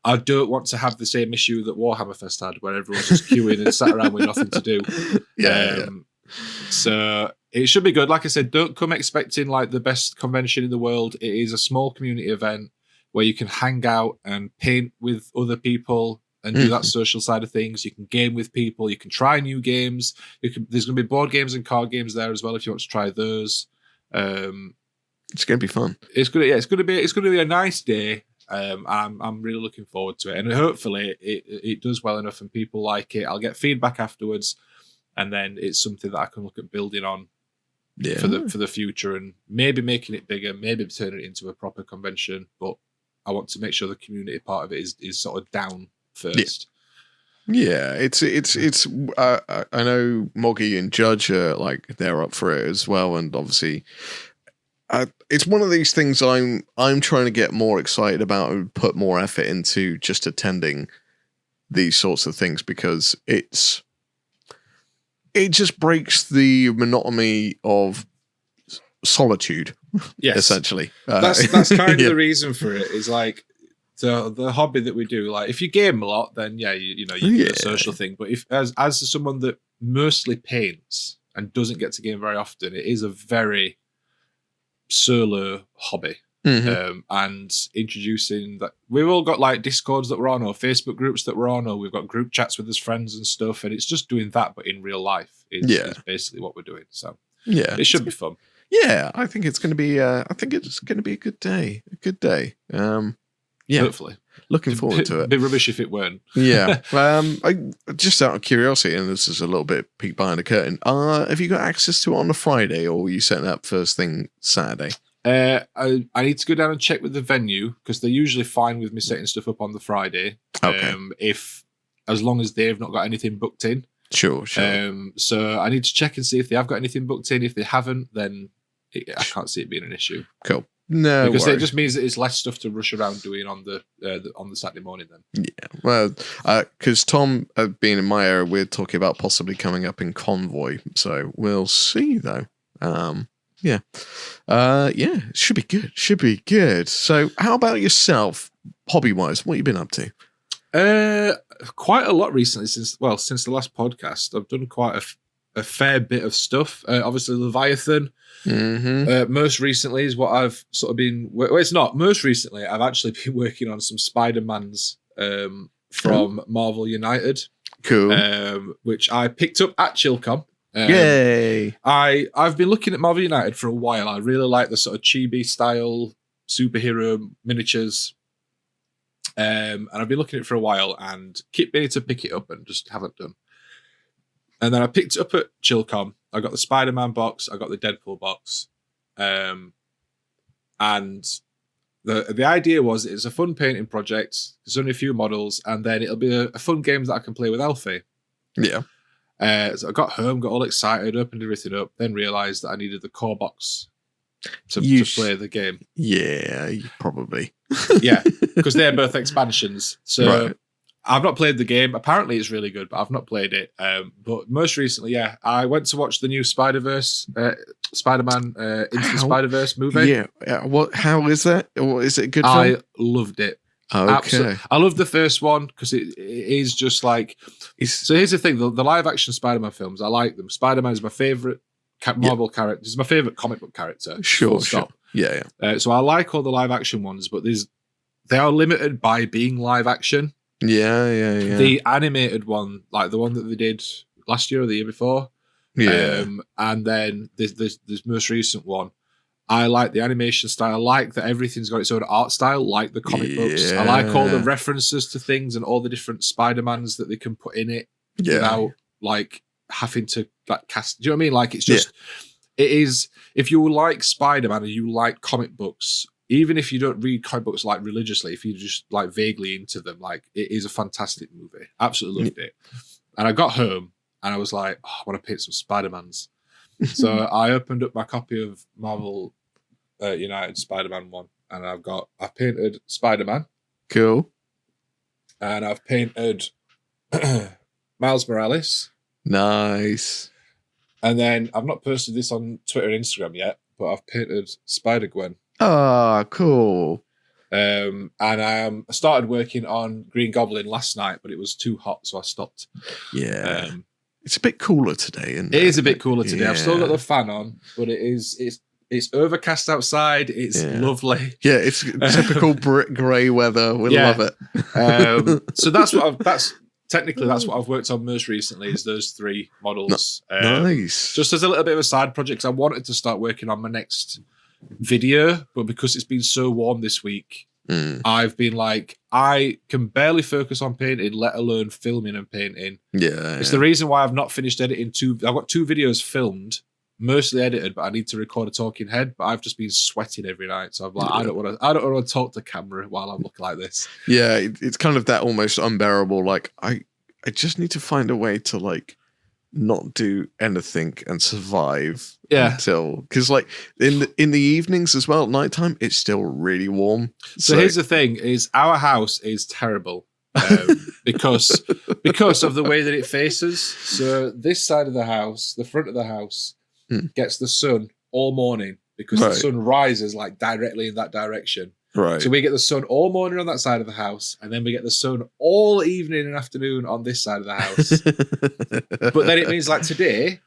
I don't want to have the same issue that Warhammer Fest had, where everyone's just queuing and sat around with nothing to do. So it should be good. Like I said, don't come expecting like the best convention in the world. It is a small community event where you can hang out and paint with other people and do that social side of things. You can game with people. You can try new games. There's going to be board games and card games there as well if you want to try those. It's going to be fun. It's going to be a nice day. I'm really looking forward to it, and hopefully it does well enough and people like it. I'll get feedback afterwards, and then it's something that I can look at building on for the future, and maybe making it bigger, maybe turning it into a proper convention. But I want to make sure the community part of it is sort of down first. Yeah, it's I know Moggy and Judge are like they're up for it as well, and obviously. It's one of these things I'm trying to get more excited about and put more effort into just attending these sorts of things, because it just breaks the monotony of solitude. Yes, essentially. That's kind of the reason for it. Is like the hobby that we do. Like if you game a lot, then you do a social thing. But if as someone that mostly paints and doesn't get to game very often, it is a very solo hobby. And introducing that, we've all got like Discords that we're on, or Facebook groups that we're on, or we've got group chats with his friends and stuff, and it's just doing that but in real life is basically what we're doing. So it should be fun. I think it's going to be a good day. Hopefully. Looking forward to it. It'd be rubbish if it weren't. I just out of curiosity, and this is a little bit peek behind the curtain, have you got access to it on a Friday, or were you setting up first thing Saturday? I need to go down and check with the venue, because they're usually fine with me setting stuff up on the Friday. Okay. As long as they've not got anything booked in. Sure. So I need to check and see if they have got anything booked in. If they haven't, then I can't see it being an issue. Cool. No, because it just means that it's less stuff to rush around doing on the Saturday morning. Then, yeah, well, because Tom, being in my area, we're talking about possibly coming up in convoy, so we'll see though. Yeah, it should be good. Should be good. So, how about yourself, hobby wise? What you been up to? Quite a lot recently since the last podcast. I've done quite a fair bit of stuff. Obviously, Leviathan. Mm-hmm. Most recently is what I've sort of been. Well, it's not most recently. I've actually been working on some Spider-Mans from Marvel United. Cool. Which I picked up at Chillcom. Yay! I've been looking at Marvel United for a while. I really like the sort of chibi style superhero miniatures. And I've been looking at it for a while and keep meaning to pick it up and just haven't done. And then I picked it up at Chillcom. I got the Spider-Man box. I got the Deadpool box. And the idea was it's a fun painting project. There's only a few models, and then it'll be a fun game that I can play with Alfie. Yeah. So I got home, got all excited, opened everything up, then realised that I needed the core box to play the game. Yeah, probably. Yeah, because they're both expansions. So right. I've not played the game. Apparently it's really good, but I've not played it. But most recently, I went to watch the new Spider-Man Into the Spider-Verse movie. Yeah. How is that? Or is it a good film? I loved it. Okay. Absolutely. I love the first one because it is just like... So here's the thing. The live-action Spider-Man films, I like them. Spider-Man is my favourite Marvel character. He's my favourite comic book character. Sure. Yeah. So I like all the live-action ones, but they are limited by being live-action. Yeah. The animated one, like the one that they did last year or the year before. Yeah. And then this most recent one. I like the animation style. I like that everything's got its own art style, like the comic books. I like all the references to things and all the different Spider-Mans that they can put in it without like having to like cast. Do you know what I mean? Like it's just, it is, if you like Spider-Man and you like comic books, even if you don't read comic books like religiously, if you just like vaguely into them, like it is a fantastic movie. Absolutely loved it. And I got home and I was like, I want to paint some Spider-Mans. So I opened up my copy of Marvel United Spider-Man 1 and I've painted Spider-Man. Cool. And I've painted Miles Morales. Nice. And then I've not posted this on Twitter and Instagram yet, but I've painted Spider-Gwen. Oh, cool. And I started working on Green Goblin last night, but it was too hot, so I stopped. Yeah. It's a bit cooler today, isn't it? It is a bit cooler today. I've still got the fan on, but it's overcast outside. It's lovely. Yeah, it's typical brick grey weather. We love it. So that's what I've worked on most recently is those three models. Nice. Just as a little bit of a side project, I wanted to start working on my next video, but because it's been so warm this week, I've been like, I can barely focus on painting, let alone filming and painting. Yeah. It's the reason why I've not finished editing I've got 2 videos filmed, mostly edited, but I need to record a talking head, but I've just been sweating every night. So I'm like, I don't want to talk to camera while I'm looking like this. Yeah, it's kind of that almost unbearable, like I just need to find a way to like not do anything and survive until, because like in the evenings as well at nighttime it's still really warm. So here's the thing: is our house is terrible because of the way that it faces. So this side of the house, the front of the house, gets the sun all morning because the sun rises like directly in that direction. Right. So we get the sun all morning on that side of the house, and then we get the sun all evening and afternoon on this side of the house. But then it means like today,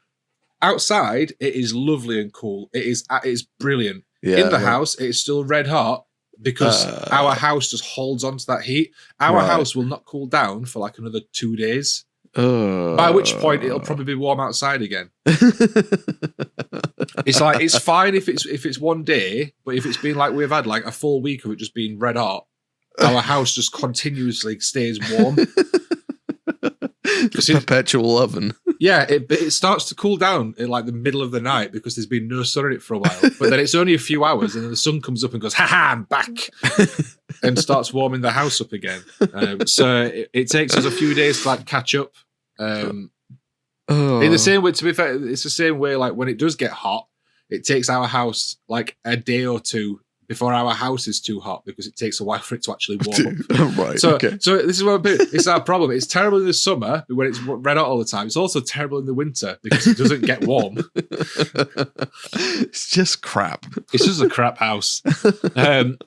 outside it is lovely and cool. It is brilliant. Yeah, in the house, it is still red hot because our house just holds on to that heat. Our house will not cool down for like another 2 days. By which point it'll probably be warm outside again. It's like it's fine if it's one day, but if it's been like we've had like a full week of it just being red hot, our house just continuously stays warm. Just perpetual oven. Yeah, it starts to cool down in like the middle of the night because there's been no sun in it for a while. But then it's only a few hours, and then the sun comes up and goes, "Ha ha, I'm back," and starts warming the house up again. So it takes us a few days to like catch up. In the same way, to be fair, it's the same way. Like when it does get hot, it takes our house like a day or two before our house is too hot because it takes a while for it to actually warm up. Right. So, okay. so this is what it's our problem. It's terrible in the summer when it's red hot all the time. It's also terrible in the winter because it doesn't get warm. It's just crap. It's just a crap house.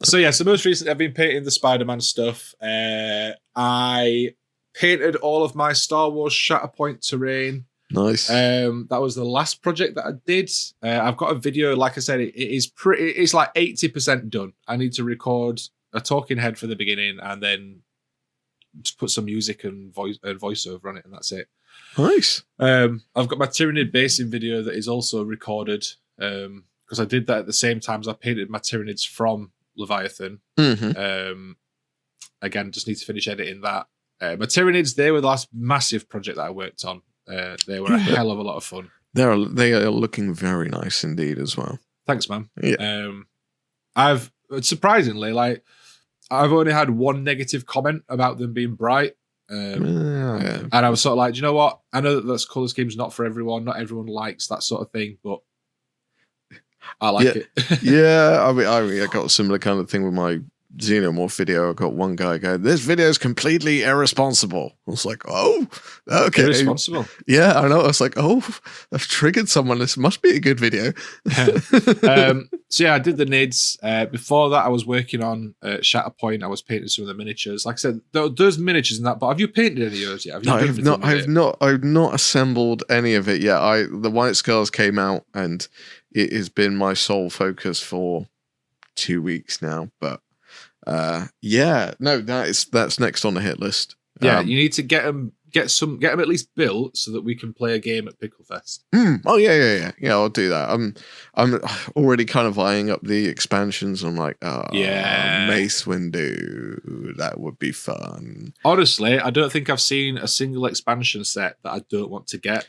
So most recently I've been painting the Spider-Man stuff. I painted all of my Star Wars Shatterpoint terrain. Nice. That was the last project that I did. I've got a video. Like I said, it's like 80% done. I need to record a talking head for the beginning and then just put some music and voiceover on it, and that's it. Nice. I've got my Tyranid basing video that is also recorded because I did that at the same time as I painted my Tyranids from Leviathan. Mm-hmm. Again, just need to finish editing that. My Tyranids, they were the last massive project that I worked on. They were a hell of a lot of fun. They are looking very nice indeed as well. Thanks, man. Yeah. I've surprisingly, like, I've only had one negative comment about them being bright. And I was sort of like, do you know what? I know that color scheme's not for everyone. Not everyone likes that sort of thing, but I like it. Yeah, I mean, I got a similar kind of thing with my Xenomorph video. I got one guy go, "This video is completely irresponsible." I was like, "Oh, okay, irresponsible." Yeah, I know. I was like, "Oh, I've triggered someone. This must be a good video." So yeah, I did the nids. Before that, I was working on Shatterpoint. I was painting some of the miniatures. Like I said, there's miniatures in that. But have you painted any of yours yet? I've not assembled any of it yet. The White Scars came out, and it has been my sole focus for 2 weeks now. But that's next on the hit list. Yeah, you need to get them at least built so that we can play a game at Picklefest. Oh yeah. I'll do that. I'm already kind of eyeing up the expansions. I'm like, Mace Windu, that would be fun. Honestly, I don't think I've seen a single expansion set that I don't want to get.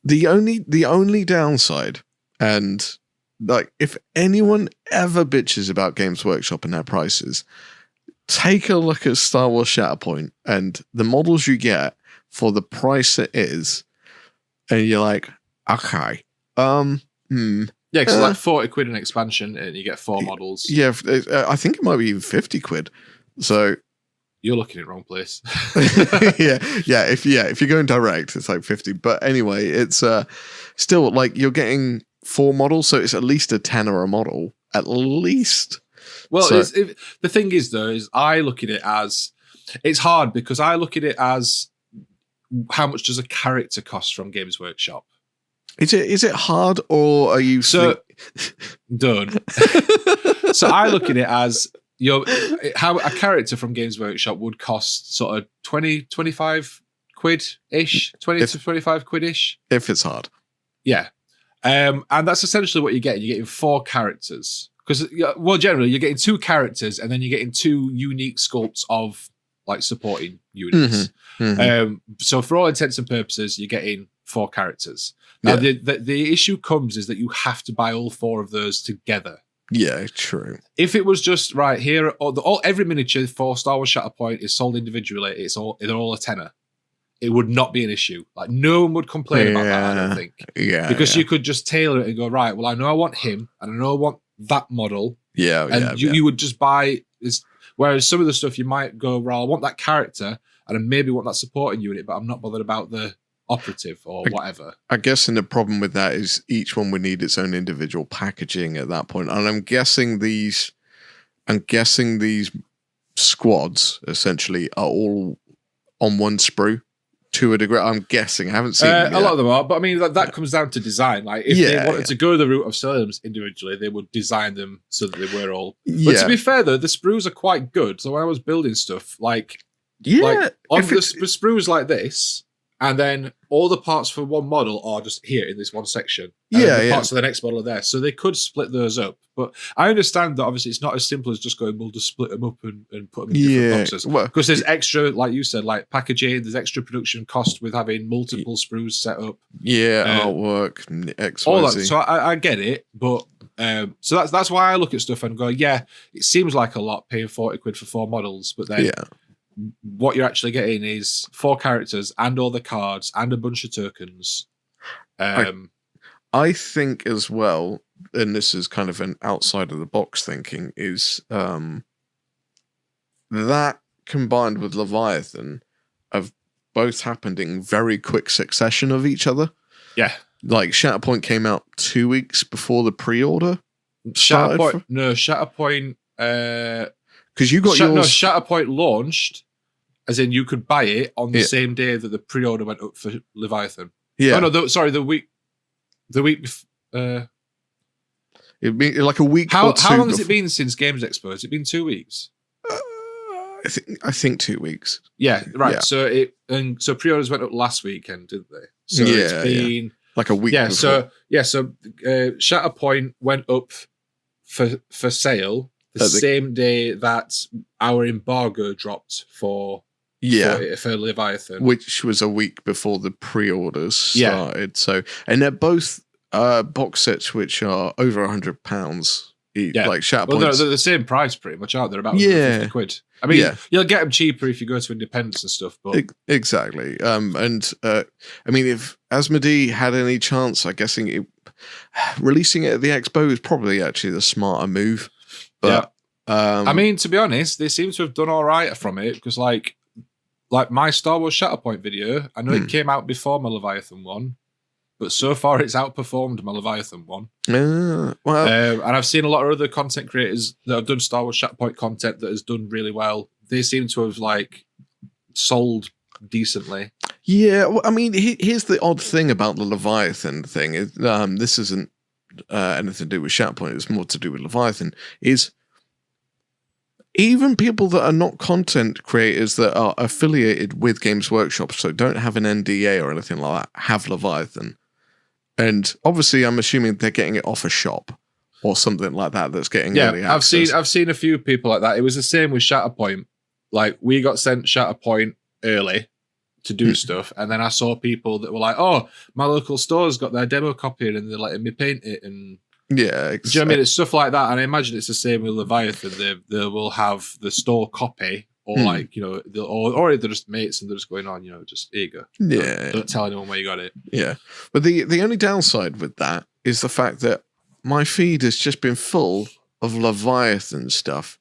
The only downside, and like, if anyone ever bitches about Games Workshop and their prices, take a look at Star Wars Shatterpoint and the models you get for the price it is, and you're like, okay, yeah, because it's like 40 quid an expansion, and you get 4 models. Yeah, I think it might be even 50 quid. So you're looking at the wrong place. yeah. If you're going direct, it's like 50. But anyway, it's still like you're getting 4 models, so it's at least a tenner a model, at least. Well, the thing is, though, is I look at it as, it's hard because I look at it as how much does a character cost from Games Workshop? Is it hard, or are you done? So I look at it as how a character from Games Workshop would cost sort of 25 quid-ish, 20 to 25 quid-ish. If it's hard. Yeah. And that's essentially what you're getting. You're getting 4 characters. Because, well, generally, you're getting 2 characters, and then you're getting 2 unique sculpts of, like, supporting units. So for all intents and purposes, you're getting 4 characters. Now, the issue comes is that you have to buy all 4 of those together. Yeah, true. If it was just, right, here, every miniature for Star Wars Shatterpoint is sold individually, they're all a tenner. It would not be an issue. Like, no one would complain about that, I don't think. Yeah. Because you could just tailor it and go, right, well, I know I want him, and I know I want that model. You would just buy this. Whereas some of the stuff you might go, well, I want that character, and I maybe want that supporting unit, but I'm not bothered about the operative or whatever. I guess, and the problem with that is each one would need its own individual packaging at that point. And I'm guessing these squads essentially are all on one sprue. To a degree, I'm guessing. I haven't seen them yet. A lot of them are, but I mean, that comes down to design. Like, if they wanted to go the route of selling them individually, they would design them so that they were all. But to be fair, though, the sprues are quite good. So when I was building stuff, on the sprues like this, and then all the parts for one model are just here in this one section. And the parts of the next model are there. So they could split those up. But I understand that obviously it's not as simple as just going, we'll just split them up and put them in different boxes. Because there's extra, like you said, like packaging, there's extra production cost with having multiple sprues set up. Artwork, X, all that. So I get it. But so that's why I look at stuff and go, yeah, it seems like a lot paying 40 quid for 4 models. But then what you're actually getting is 4 characters and all the cards and a bunch of tokens. I think as well, and this is kind of an outside of the box thinking, is that combined with Leviathan have both happened in very quick succession of each other. Yeah. Like Shatterpoint came out 2 weeks before the pre-order. Shatterpoint, because you got yours. No, Shatterpoint launched, as in you could buy it on the same day that the pre-order went up for Leviathan. Yeah. Oh no, the week before. It'd be like a week. How long has it been since Games Expo? Has it been 2 weeks? I think 2 weeks. Yeah, right. Yeah. So pre-orders went up last weekend, didn't they? So it's been like a week. Yeah. Before. So Shatterpoint went up for sale the same day that our embargo dropped for Leviathan, which was a week before the pre-orders started. So, and they're both box sets which are over £100 each. Like Shatterpoint. Well, they're the same price pretty much, aren't they? They're about 150 quid. I mean, you'll get them cheaper if you go to independents and stuff. But exactly. I mean, if Asmodee had any chance, I'm guessing releasing it at the Expo is probably actually the smarter move. But I mean, to be honest, they seem to have done all right from it because, like my Star Wars Shatterpoint video, I know it came out before my Leviathan one, but so far it's outperformed my Leviathan one. And I've seen a lot of other content creators that have done Star Wars Shatterpoint content that has done really well. They seem to have sold decently. Yeah, well, I mean, here's the odd thing about the Leviathan thing. This isn't anything to do with Shatterpoint. It's more to do with Leviathan. Is even people that are not content creators that are affiliated with Games Workshop, so don't have an NDA or anything like that, have Leviathan. And obviously, I'm assuming they're getting it off a shop or something like that. That's getting early access. I've seen a few people like that. It was the same with Shatterpoint. Like we got sent Shatterpoint early to do stuff, and then I saw people that were like, "Oh, my local store's got their demo copy and they're letting me paint it." And do you know what I mean? It's stuff like that, and I imagine it's the same with Leviathan. They will have the store copy. Or or they're just mates and they're just going on, just here you go. Don't tell anyone where you got it. Yeah. But the only downside with that is the fact that my feed has just been full of Leviathan stuff.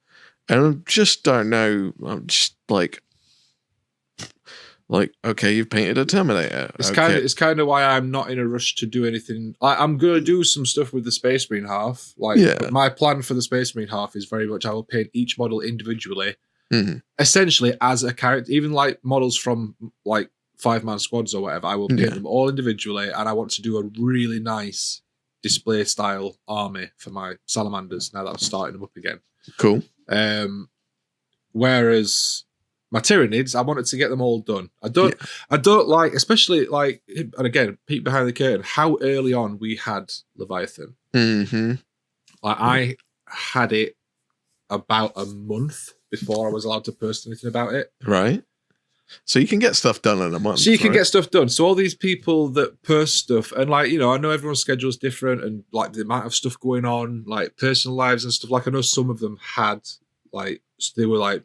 And I just don't know. I'm just like, okay, you've painted a Terminator. It's kind of why I'm not in a rush to do anything. I'm going to do some stuff with the Space Marine half. But my plan for the Space Marine half is very much I will paint each model individually. Mm-hmm. Essentially as a character, even like models from 5-man squads or whatever, I will paint them all individually, and I want to do a really nice display style army for my salamanders now that I'm starting them up again. Cool. Whereas my Tyranids, I wanted to get them all done. I don't like, especially and again, peek behind the curtain, how early on we had Leviathan. Mm-hmm. I had it about a month before I was allowed to post anything about it. Right. So you can get stuff done in a month. So you can get stuff done. So all these people that post stuff, and I know everyone's schedule is different, and the amount of stuff going on, personal lives and stuff. I know some of them had they were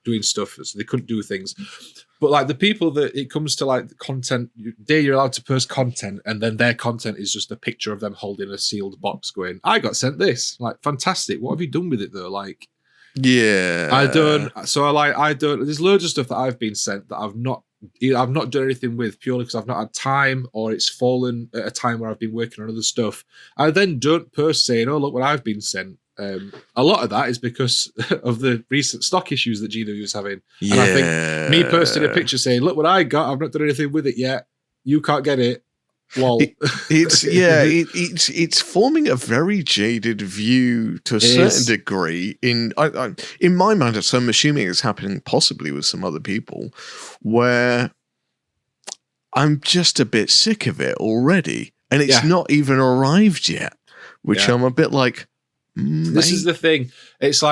doing stuff, so they couldn't do things. But the people that it comes to content, you're allowed to post content, and then their content is just a picture of them holding a sealed box, going, "I got sent this." Fantastic. What have you done with it though? Yeah, I don't. So I don't. There's loads of stuff that I've been sent that I've not done anything with purely because I've not had time, or it's fallen at a time where I've been working on other stuff. I then don't post saying, "Oh, look what I've been sent." A lot of that is because of the recent stock issues that GW was having. Yeah. And I think me posting a picture saying, "Look what I got. I've not done anything with it yet. You can't get it." Lol. It's forming a very jaded view to a certain degree. In my mind, so I'm assuming it's happening possibly with some other people, where I'm just a bit sick of it already, and it's not even arrived yet. Which I'm a bit like. This is the thing. It's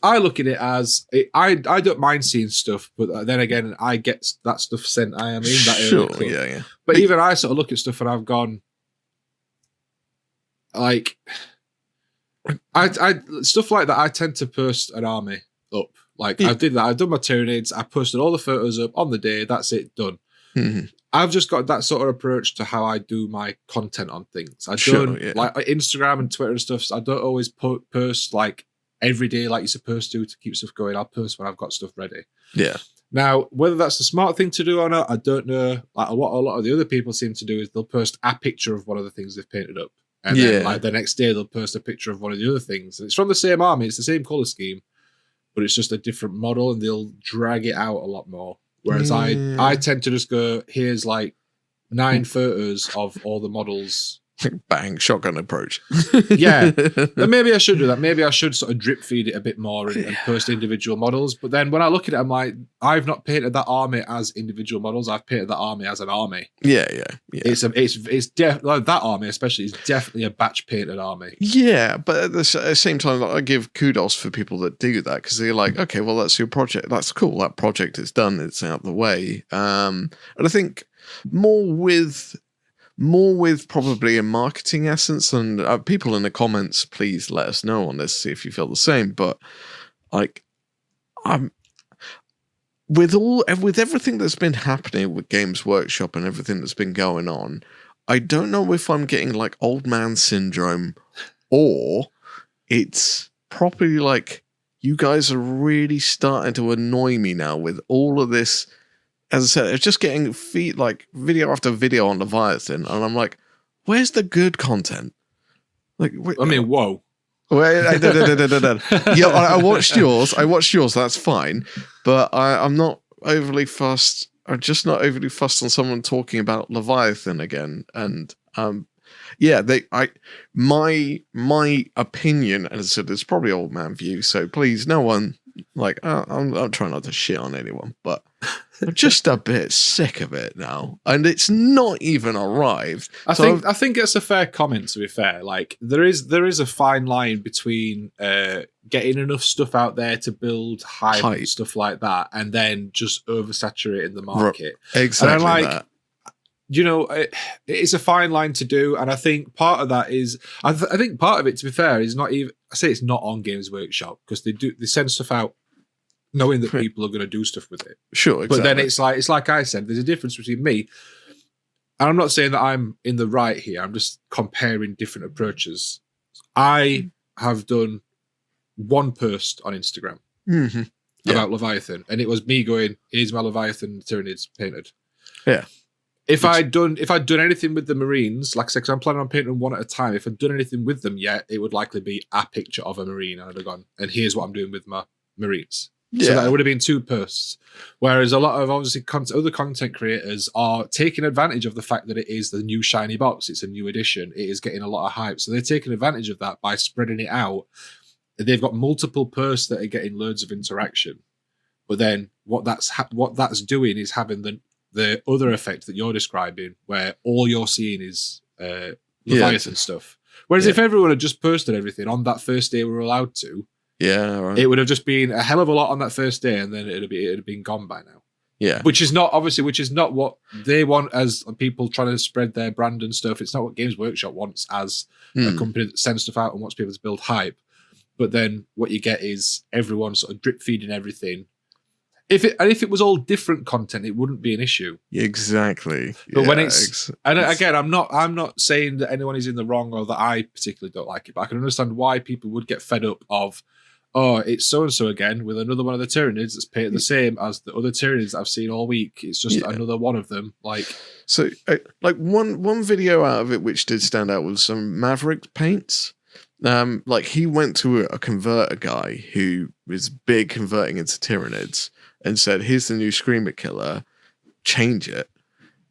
I look at it as I don't mind seeing stuff, but then again, I get that stuff sent. I am in that area. Club. Yeah. But even I sort of look at stuff and I've gone I stuff like that. I tend to post an army up. I did that. I've done my Tyranids. I posted all the photos up on the day. That's it, done. I've just got that sort of approach to how I do my content on things. I don't like Instagram and Twitter and stuff. So I don't always post like every day like you're supposed to keep stuff going. I'll post when I've got stuff ready. Yeah. Now, whether that's the smart thing to do or not, I don't know. Like what a lot of the other people seem to do is they'll post a picture of one of the things they've painted up. And then like the next day they'll post a picture of one of the other things. And it's from the same army, it's the same colour scheme, but it's just a different model and they'll drag it out a lot more. Whereas I tend to just go, here's like 9 photos of all the models. Bang, shotgun approach. Yeah. And maybe I should do that. Maybe I should sort of drip feed it a bit more and post individual models. But then when I look at it, I'm like, I've not painted that army as individual models. I've painted that army as an army. Yeah. It's like that army especially is definitely a batch painted army. Yeah, but at the same time, like, I give kudos for people that do that because they're like, okay, well, that's your project. That's cool. That project is done. It's out of the way. And I think more with probably a marketing essence, and people in the comments, please let us know on this, see if you feel the same. But like, with everything that's been happening with Games Workshop and everything that's been going on, I don't know if I'm getting like old man syndrome, or it's properly like you guys are really starting to annoy me now with all of this. As I said, it's just getting video after video on Leviathan, and I'm like, where's the good content? Like, I mean, whoa. Wait, yeah, I watched yours. That's fine, but I'm not overly fussed. I'm just not overly fussed on someone talking about Leviathan again. And my opinion, and as I said, it's probably old man view. So please, no one I'm trying not to shit on anyone, but I'm just a bit sick of it now, and it's not even arrived. I think it's a fair comment. To be fair, like there is a fine line between getting enough stuff out there to build hype and stuff like that, and then just oversaturating the market. Exactly. And I'm like, that. You know, it's a fine line to do, and I think part of that is, I think part of it, to be fair, is not even. I say it's not on Games Workshop because they send stuff out knowing that people are going to do stuff with it. Sure, exactly. But then it's like I said, there's a difference between me, and I'm not saying that I'm in the right here. I'm just comparing different approaches. I have done one post on Instagram about Leviathan, and it was me going, "Here's my Leviathan Tyranids painted." Yeah. If I'd done anything with the Marines, like I said, because I'm planning on painting them one at a time, if I'd done anything with them yet, it would likely be a picture of a Marine, and I'd have gone, and here's what I'm doing with my Marines. Yeah. So that would have been 2 posts. Whereas a lot of obviously other content creators are taking advantage of the fact that it is the new shiny box, it's a new edition, it is getting a lot of hype. So they're taking advantage of that by spreading it out. They've got multiple posts that are getting loads of interaction. But then what that's doing is having the other effect that you're describing, where all you're seeing is Leviathan stuff. Whereas if everyone had just posted everything on that first day we were allowed to, it would have just been a hell of a lot on that first day, and then it'd have been gone by now. Yeah, which is not what they want as people trying to spread their brand and stuff. It's not what Games Workshop wants as a company that sends stuff out and wants people to build hype. But then what you get is everyone sort of drip feeding everything. If it was all different content, it wouldn't be an issue. Exactly. But when again, I'm not saying that anyone is in the wrong or that I particularly don't like it, but I can understand why people would get fed up of, oh, it's so and so again with another one of the Tyranids that's painted the same as the other Tyranids I've seen all week. It's just another one of them. So one video out of it which did stand out was some Maverick paints. He went to a converter guy who was big converting into Tyranids and said, here's the new Screamer Killer, change it.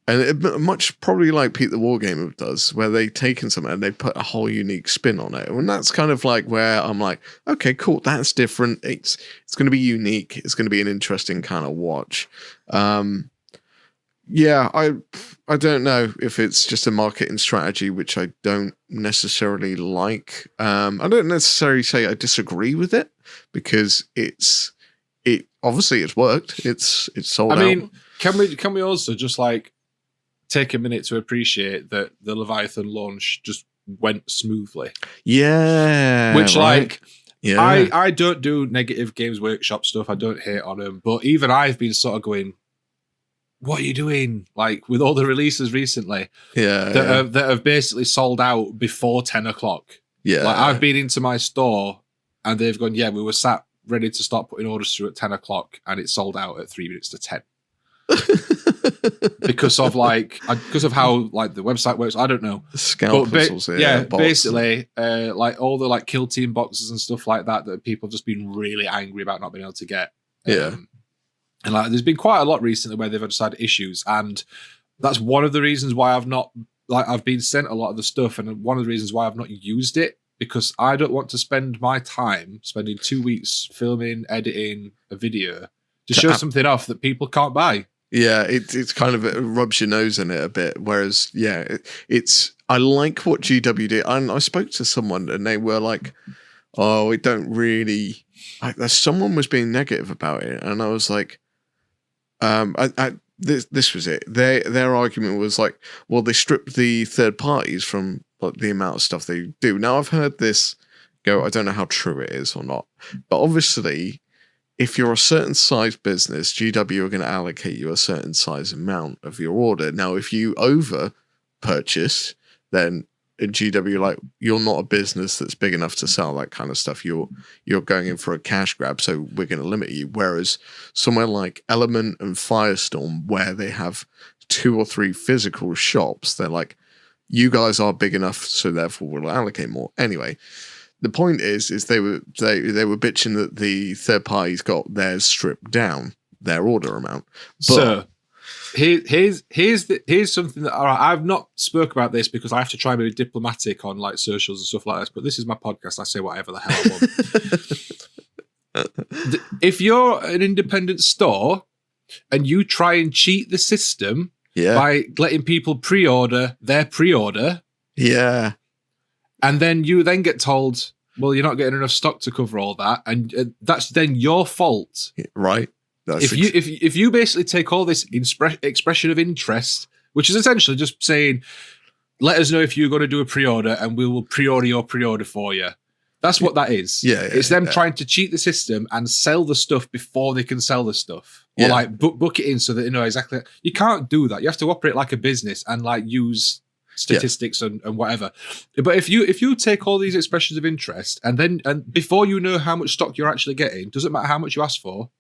And much probably like Pete the Wargamer does, where they've taken something and they put a whole unique spin on it. And that's kind of like where I'm like, okay, cool, that's different. It's going to be unique. It's going to be an interesting kind of watch. I don't know if it's just a marketing strategy, which I don't necessarily like. I don't necessarily say I disagree with it, because it obviously it's worked. It's sold out. I mean, can we also just take a minute to appreciate that the Leviathan launch just went smoothly? Yeah. Which I don't do negative Games Workshop stuff. I don't hate on them, but even I've been sort of going, what are you doing? Like with all the releases recently, that have basically sold out before 10 o'clock. Yeah, like I've been into my store and they've gone, yeah, we were sat ready to start putting orders through at 10 o'clock, and it sold out at 3 minutes to 10. because of how like the website works. I don't know. Scalpers, basically, like all the like kill team boxes and stuff like that people have just been really angry about not being able to get. And like there's been quite a lot recently where they've just had issues, and that's one of the reasons why I've been sent a lot of the stuff, and one of the reasons why I've not used it, because I don't want to spend my time spending 2 weeks filming, editing a video to show something off that people can't buy. Yeah, it's kind of, it rubs your nose in it a bit. Whereas, it's I like what GW did. I spoke to someone and they were like, "Oh, it don't really." Someone was being negative about it, and I was like, this was it. Their argument was like, well, they stripped the third parties from like the amount of stuff they do. Now I've heard this go. I don't know how true it is or not, but obviously, if you're a certain size business, GW are going to allocate you a certain size amount of your order. Now, if you over purchase, then in GW, like, you're not a business that's big enough to sell that kind of stuff. You're going in for a cash grab, so we're going to limit you. Whereas somewhere like Element and Firestorm, where they have 2 or 3 physical shops, they're like, you guys are big enough, so therefore we'll allocate more. Anyway, the point is they were bitching that the third parties got theirs stripped down, their order amount. But so here's something that, all right, I've not spoke about this because I have to try and be diplomatic on like socials and stuff like this. But this is my podcast; I say whatever the hell I want. If you're an independent store and you try and cheat the system by letting people pre-order their pre-order, and then you then get told, well, you're not getting enough stock to cover all that, and that's then your fault, right? If you basically take all this expression of interest, which is essentially just saying, let us know if you're going to do a pre-order, and we will pre-order your pre-order for you. That's what that is. It's them trying to cheat the system and sell the stuff before they can sell the stuff, or like book it in so that you know exactly. You can't do that. You have to operate like a business and like use statistics and whatever. But if you take all these expressions of interest and before you know how much stock you're actually getting, doesn't matter how much you ask for.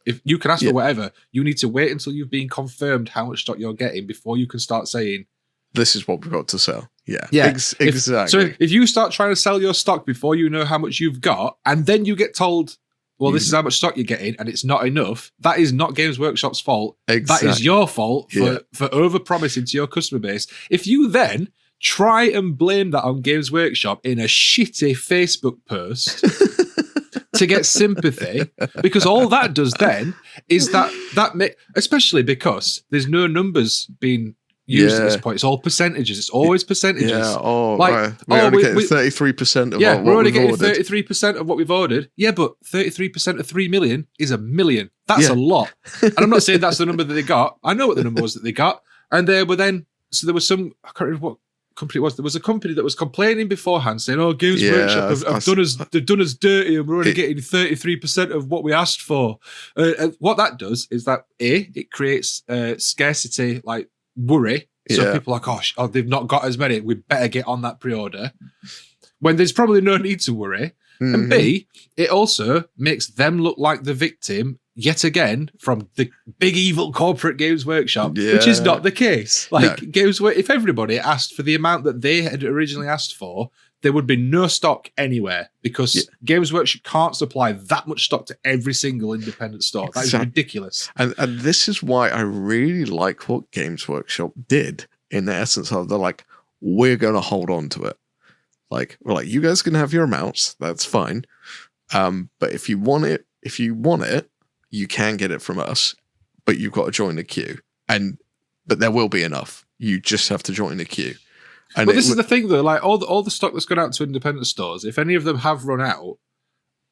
If you can ask for whatever, you need to wait until you've been confirmed how much stock you're getting before you can start saying, this is what we've got to sell. Exactly. So if you start trying to sell your stock before you know how much you've got, and then you get told, well, this is how much stock you're getting, and it's not enough, that is not Games Workshop's fault. Exactly. That is your fault for over-promising to your customer base. If you then try and blame that on Games Workshop in a shitty Facebook post to get sympathy, because all that does then is especially because there's no numbers being used at this point. It's all percentages. It's always percentages. Yeah. We're only getting 33% of what we're only getting ordered. 33% of what we've ordered. Yeah, but 33% of 3 million is a million. That's a lot. And I'm not saying that's the number that they got. I know what the number was that they got. And there was some, I can't remember what company it was. There was a company that was complaining beforehand saying, oh, Games Workshop have done us dirty and we're only getting 33% of what we asked for. What that does is that it creates scarcity, like worry. So people are like, oh, they've not got as many. We better get on that pre-order. When there's probably no need to worry. Mm-hmm. And B, it also makes them look like the victim yet again from the big evil corporate Games Workshop, which is not the case. If everybody asked for the amount that they had originally asked for, there would be no stock anywhere because Games Workshop can't supply that much stock to every single independent store. That is ridiculous. And this is why I really like what Games Workshop did in the essence of they're like, we're going to hold on to it. Like, we're like, you guys can have your amounts. That's fine. But if you want it, you can get it from us, but you've got to join the queue. But there will be enough. You just have to join the queue. But this is the thing, though. Like all the stock that's gone out to independent stores, if any of them have run out,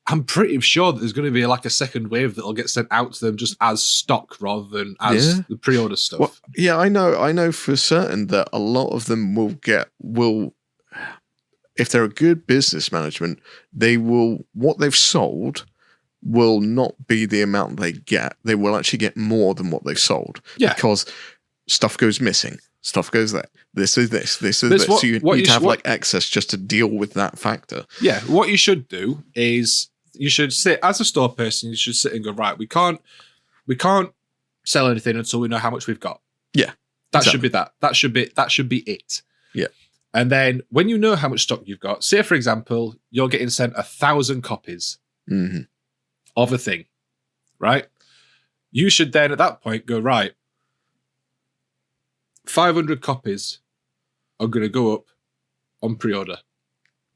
I'm pretty sure that there's going to be like a second wave that'll get sent out to them just as stock rather than as the pre-order stuff. Well, yeah, I know for certain that a lot of them will. If they're a good business management, they will, what they've sold, will not be the amount they get. They will actually get more than what they've sold. Yeah. Because stuff goes missing. Stuff goes there. This is this. This is this. So you need to have like excess just to deal with that factor. Yeah. What you should do is you should sit as a store person. You should sit and go, right, we can't sell anything until we know how much we've got. Yeah. That should be that. That should be it. Yeah. And then when you know how much stock you've got, say for example, you're getting sent 1,000 copies of a thing, right? You should then at that point go, right, 500 copies are going to go up on pre-order.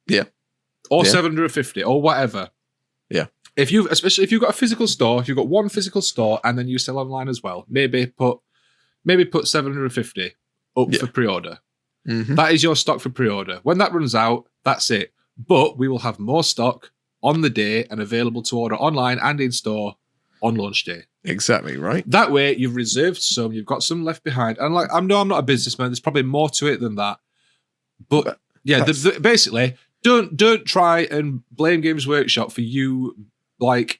Yeah. Or 750 or whatever. Yeah. Especially if you've got a physical store, if you've got one physical store and then you sell online as well, maybe put 750 up for pre-order. That is your stock for pre-order. When that runs out, that's it. But we will have more stock on the day and available to order online and in store on launch day. Exactly, right? That way, you've reserved some, you've got some left behind. And like, I'm not a businessman. There's probably more to it than that. But yeah, basically, don't try and blame Games Workshop for you like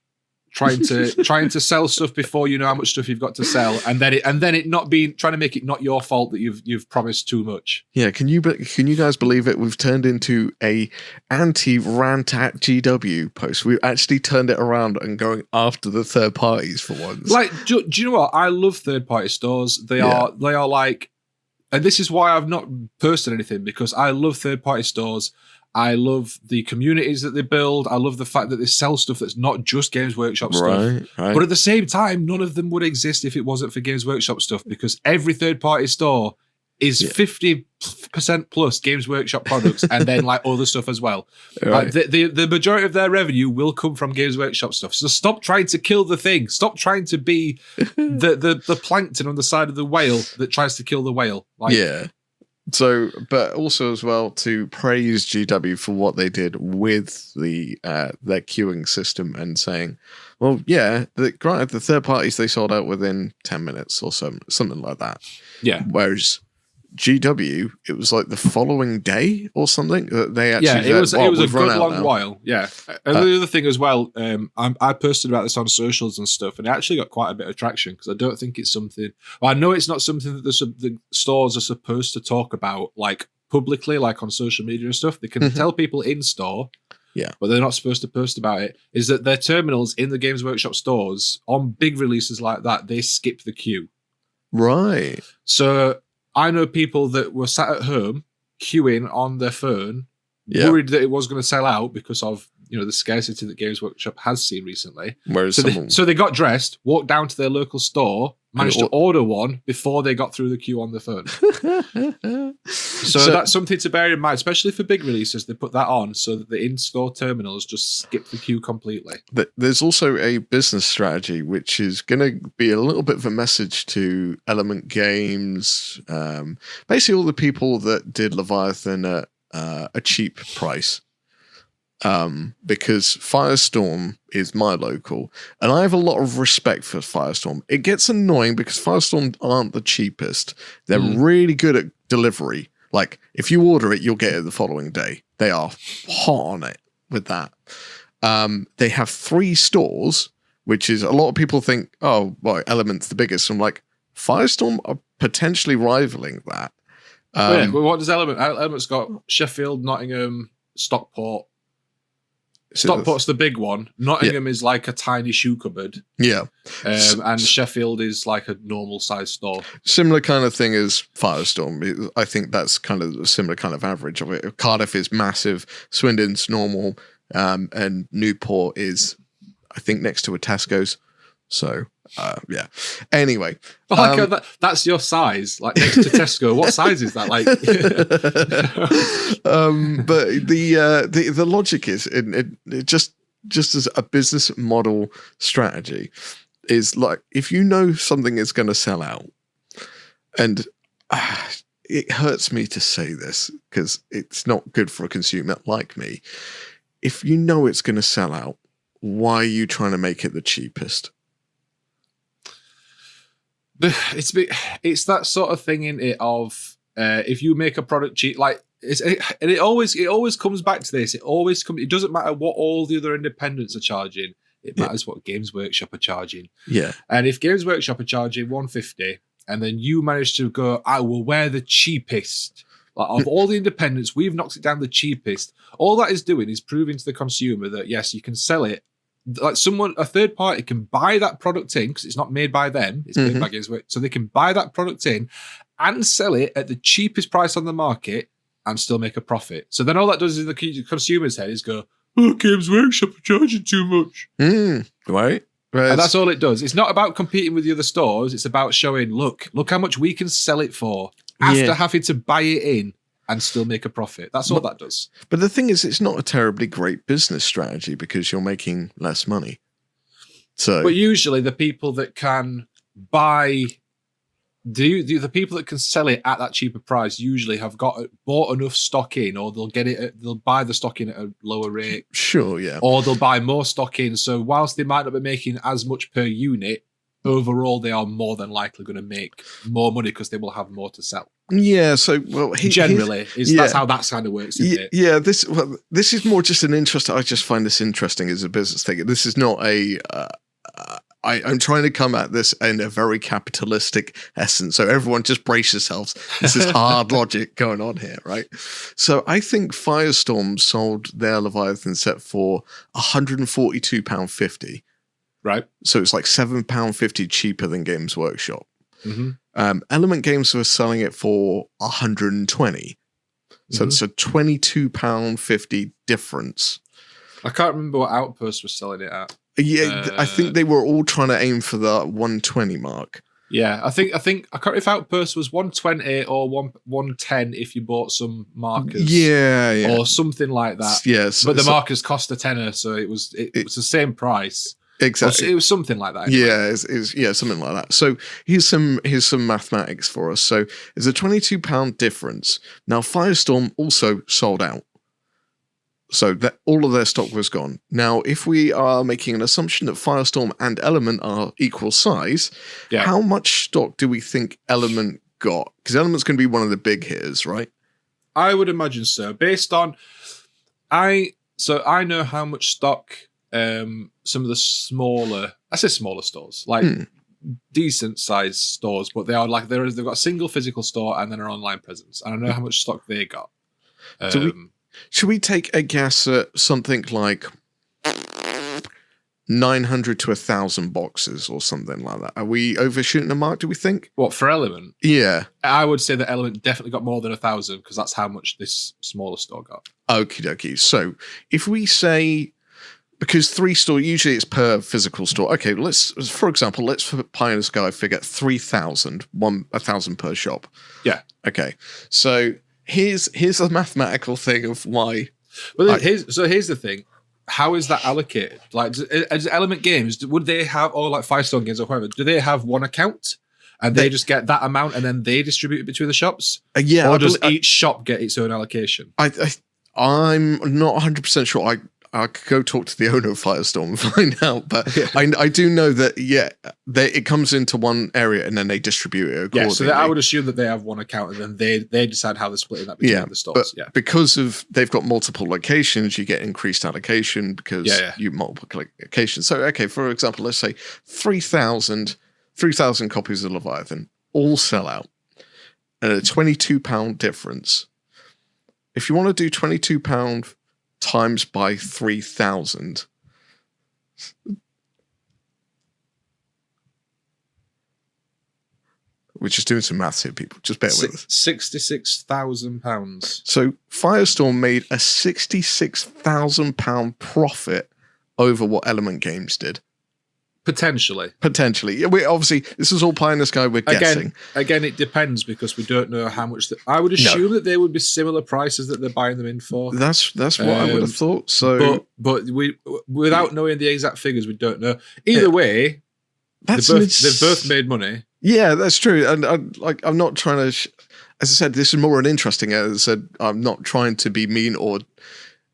trying to sell stuff before you know how much stuff you've got to sell, and then it not being trying to make it not your fault that you've promised too much. Yeah, can you guys believe it? We've turned into a anti-rant at GW post. We've actually turned it around and going after the third parties for once. Like, do you know what? I love third party stores. They are like, and this is why I've not posted anything, because I love third party stores. I love the communities that they build. I love the fact that they sell stuff that's not just Games Workshop stuff. Right. But at the same time, none of them would exist if it wasn't for Games Workshop stuff, because every third-party store is 50% plus Games Workshop products and then like other stuff as well. Right. Like the majority of their revenue will come from Games Workshop stuff. So stop trying to kill the thing. Stop trying to be the plankton on the side of the whale that tries to kill the whale. Like, yeah. So, but also as well to praise GW for what they did with their queuing system and saying, well, yeah, granted, the third parties they sold out within 10 minutes or something like that. Yeah. Whereas GW, it was like the following day or something that they actually it was a good long while. Yeah. And the other thing as well, I posted about this on socials and stuff, and it actually got quite a bit of traction because I don't think it's something. Well, I know it's not something that the stores are supposed to talk about like publicly, like on social media and stuff. They can tell people in store, but they're not supposed to post about it. Is that their terminals in the Games Workshop stores on big releases like that, they skip the queue. Right. So I know people that were sat at home queuing on their phone, worried that it was going to sell out because of the scarcity that Games Workshop has seen recently. So they got dressed, walked down to their local store, managed to order one before they got through the queue on the phone. so that's something to bear in mind, especially for big releases. They put that on so that the in-store terminals just skip the queue completely. There's also a business strategy, which is going to be a little bit of a message to Element Games, basically all the people that did Leviathan at a cheap price. Because Firestorm is my local, and I have a lot of respect for Firestorm. It gets annoying because Firestorm aren't the cheapest. They're really good at delivery. Like, if you order it, you'll get it the following day. They are hot on it with that. They have 3 stores, which is a lot of people think, oh, well, Element's the biggest. I'm like, Firestorm are potentially rivaling that. Well, what does Element? Element's got Sheffield, Nottingham, Stockport. Stockport's the big one. Nottingham is like a tiny shoe cupboard. Yeah. And Sheffield is like a normal size store. Similar kind of thing as Firestorm. I think that's kind of a similar kind of average of it. Cardiff is massive. Swindon's normal. And Newport is, I think, next to a Tesco's. So, yeah. Anyway. That's your size, like next to Tesco. What size is that? Like, but the logic is, it just as a business model strategy, is like, if you know something is going to sell out, and it hurts me to say this because it's not good for a consumer like me. If you know it's going to sell out, why are you trying to make it the cheapest? It's that sort of thing in it of if you make a product cheap, like it always comes back to this. It doesn't matter what all the other independents are charging. It matters what Games Workshop are charging. Yeah. And if Games Workshop are charging $150, and then you manage to go, we're the cheapest. Like, of all the independents, we've knocked it down the cheapest. All that is doing is proving to the consumer that, yes, you can sell it. Like a third party can buy that product in, because it's not made by them, it's made by Games Workshop. So they can buy that product in and sell it at the cheapest price on the market and still make a profit. So then all that does in the consumer's head is go, Games Workshop are charging too much. Right. And that's all it does. It's not about competing with the other stores. It's about showing, look how much we can sell it for after having to buy it in and still make a profit. That's all that does. But the thing is, it's not a terribly great business strategy because you're making less money. But usually the people that can buy... The people that can sell it at that cheaper price usually have bought enough stock in, or they'll buy the stock in at a lower rate. Sure, yeah. Or they'll buy more stock in. So whilst they might not be making as much per unit, overall they are more than likely going to make more money because they will have more to sell. Yeah, so that's how that kind of works, isn't it? Yeah, this is more just an interest. I just find this interesting as a business thing. This is not a... I'm trying to come at this in a very capitalistic essence. So everyone just brace yourselves. This is hard logic going on here, right? So I think Firestorm sold their Leviathan set for £142.50. Right. So it's like £7.50 cheaper than Games Workshop. Element Games were selling it for £120. So it's a £22.50 difference. I can't remember what Outpost was selling it at. Yeah, I think they were all trying to aim for the 120 mark. Yeah, I think I can't remember if Outpost was 120 or 110 if you bought some markers. Yeah. Or something like that. Yes. But the markers cost a tenner, so it was the same price. Exactly. It was something like that. Anyway. Yeah, something like that. So here's some mathematics for us. So there's a £22 difference. Now Firestorm also sold out. So that all of their stock was gone. Now, if we are making an assumption that Firestorm and Element are equal size, how much stock do we think Element got? Because Element's going to be one of the big hitters, right? I would imagine so. Based on, I know how much stock some of the smaller stores, like decent sized stores, but they are like they've got a single physical store and then an online presence, and I know how much stock they got. Should we take a guess at something like 900 to 1,000 boxes or something like that? Are we overshooting the mark, do we think? What, for Element? Yeah. I would say that Element definitely got more than 1,000 because that's how much this smaller store got. Okie dokie. So if we say, because 3 store, usually it's per physical store. Okay, for example, let's for pie in the sky figure 3,000, 1,000 per shop. Yeah. Okay. So here's a mathematical thing of why. Well, here's the thing. How is that allocated? Like, as Element Games, would they have, or like Firestorm Games or whoever, do they have one account and they just get that amount and then they distribute it between the shops? Yeah. Or does each shop get its own allocation? I'm not 100% sure. I could go talk to the owner of Firestorm and find out, but I do know that it comes into one area and then they distribute it accordingly. Yeah, so I would assume that they have one account and then they decide how they're splitting that between the stores. But because of they've got multiple locations, you get increased allocation because you multiple locations. So okay, for example, let's say 3,000 copies of Leviathan all sell out at a £22 difference. If you want to do £22 times by 3,000. We're just doing some maths here, people. Just bear with us. £66,000. So Firestorm made a £66,000 profit over what Element Games did. Potentially. Yeah, we obviously this is all pie in the sky. We're guessing. Again, it depends because we don't know how much. I would assume that they would be similar prices that they're buying them in for. That's what I would have thought. So, but we without knowing the exact figures, we don't know. Either way, they've both made money. Yeah, that's true. And I'm not trying to. As I said, this is more an interesting. As I said, I'm not trying to be mean or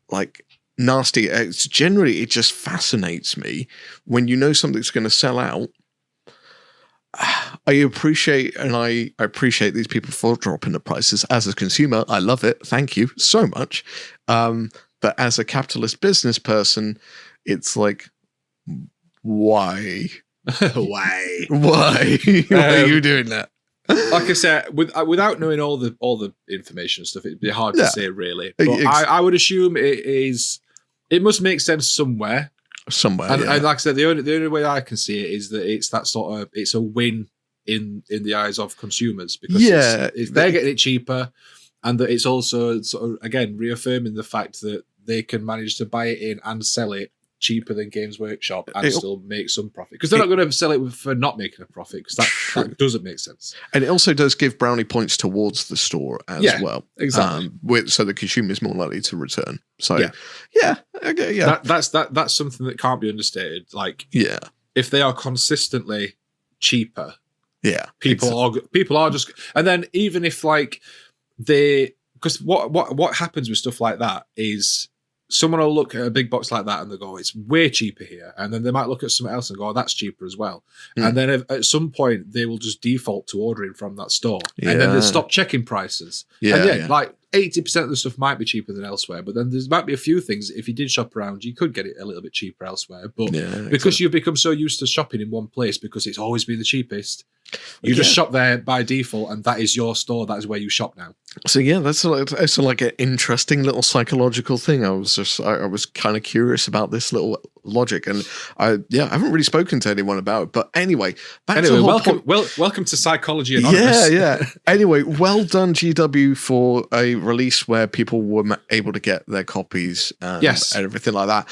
like nasty. It's generally, it just fascinates me when you know something's going to sell out. I appreciate these people for dropping the prices. As a consumer, I love it. Thank you so much. But as a capitalist business person, it's like, Why? Why? Why? Why are you doing that? Like I said, without knowing all the information and stuff, it'd be hard to say really. But I would assume it must make sense somewhere. And like I said, the only way I can see it is that it's that sort of it's a win in the eyes of consumers because if they're getting it cheaper, and that it's also sort of again reaffirming the fact that they can manage to buy it in and sell it cheaper than Games Workshop and still make some profit, because they're not going to sell it for not making a profit, because that doesn't make sense. And it also does give brownie points towards the store as well. Exactly. So the consumer is more likely to return. So that's something that can't be understated. Like if they are consistently cheaper, people are just, and then even if like because what happens with stuff like that is someone will look at a big box like that and they'll go, it's way cheaper here. And then they might look at something else and go, oh, that's cheaper as well. And then at some point, they will just default to ordering from that store. And then they stop checking prices. Like 80% of the stuff might be cheaper than elsewhere. But then there might be a few things, if you did shop around, you could get it a little bit cheaper elsewhere. But because you've become so used to shopping in one place because it's always been the cheapest, you just shop there by default, and that is your store. That is where you shop now. So that's like an interesting little psychological thing. I was kind of curious about this little logic, and I haven't really spoken to anyone about it. But anyway, welcome to Psychology Anonymous. Anyway, well done GW for a release where people were able to get their copies. And everything like that.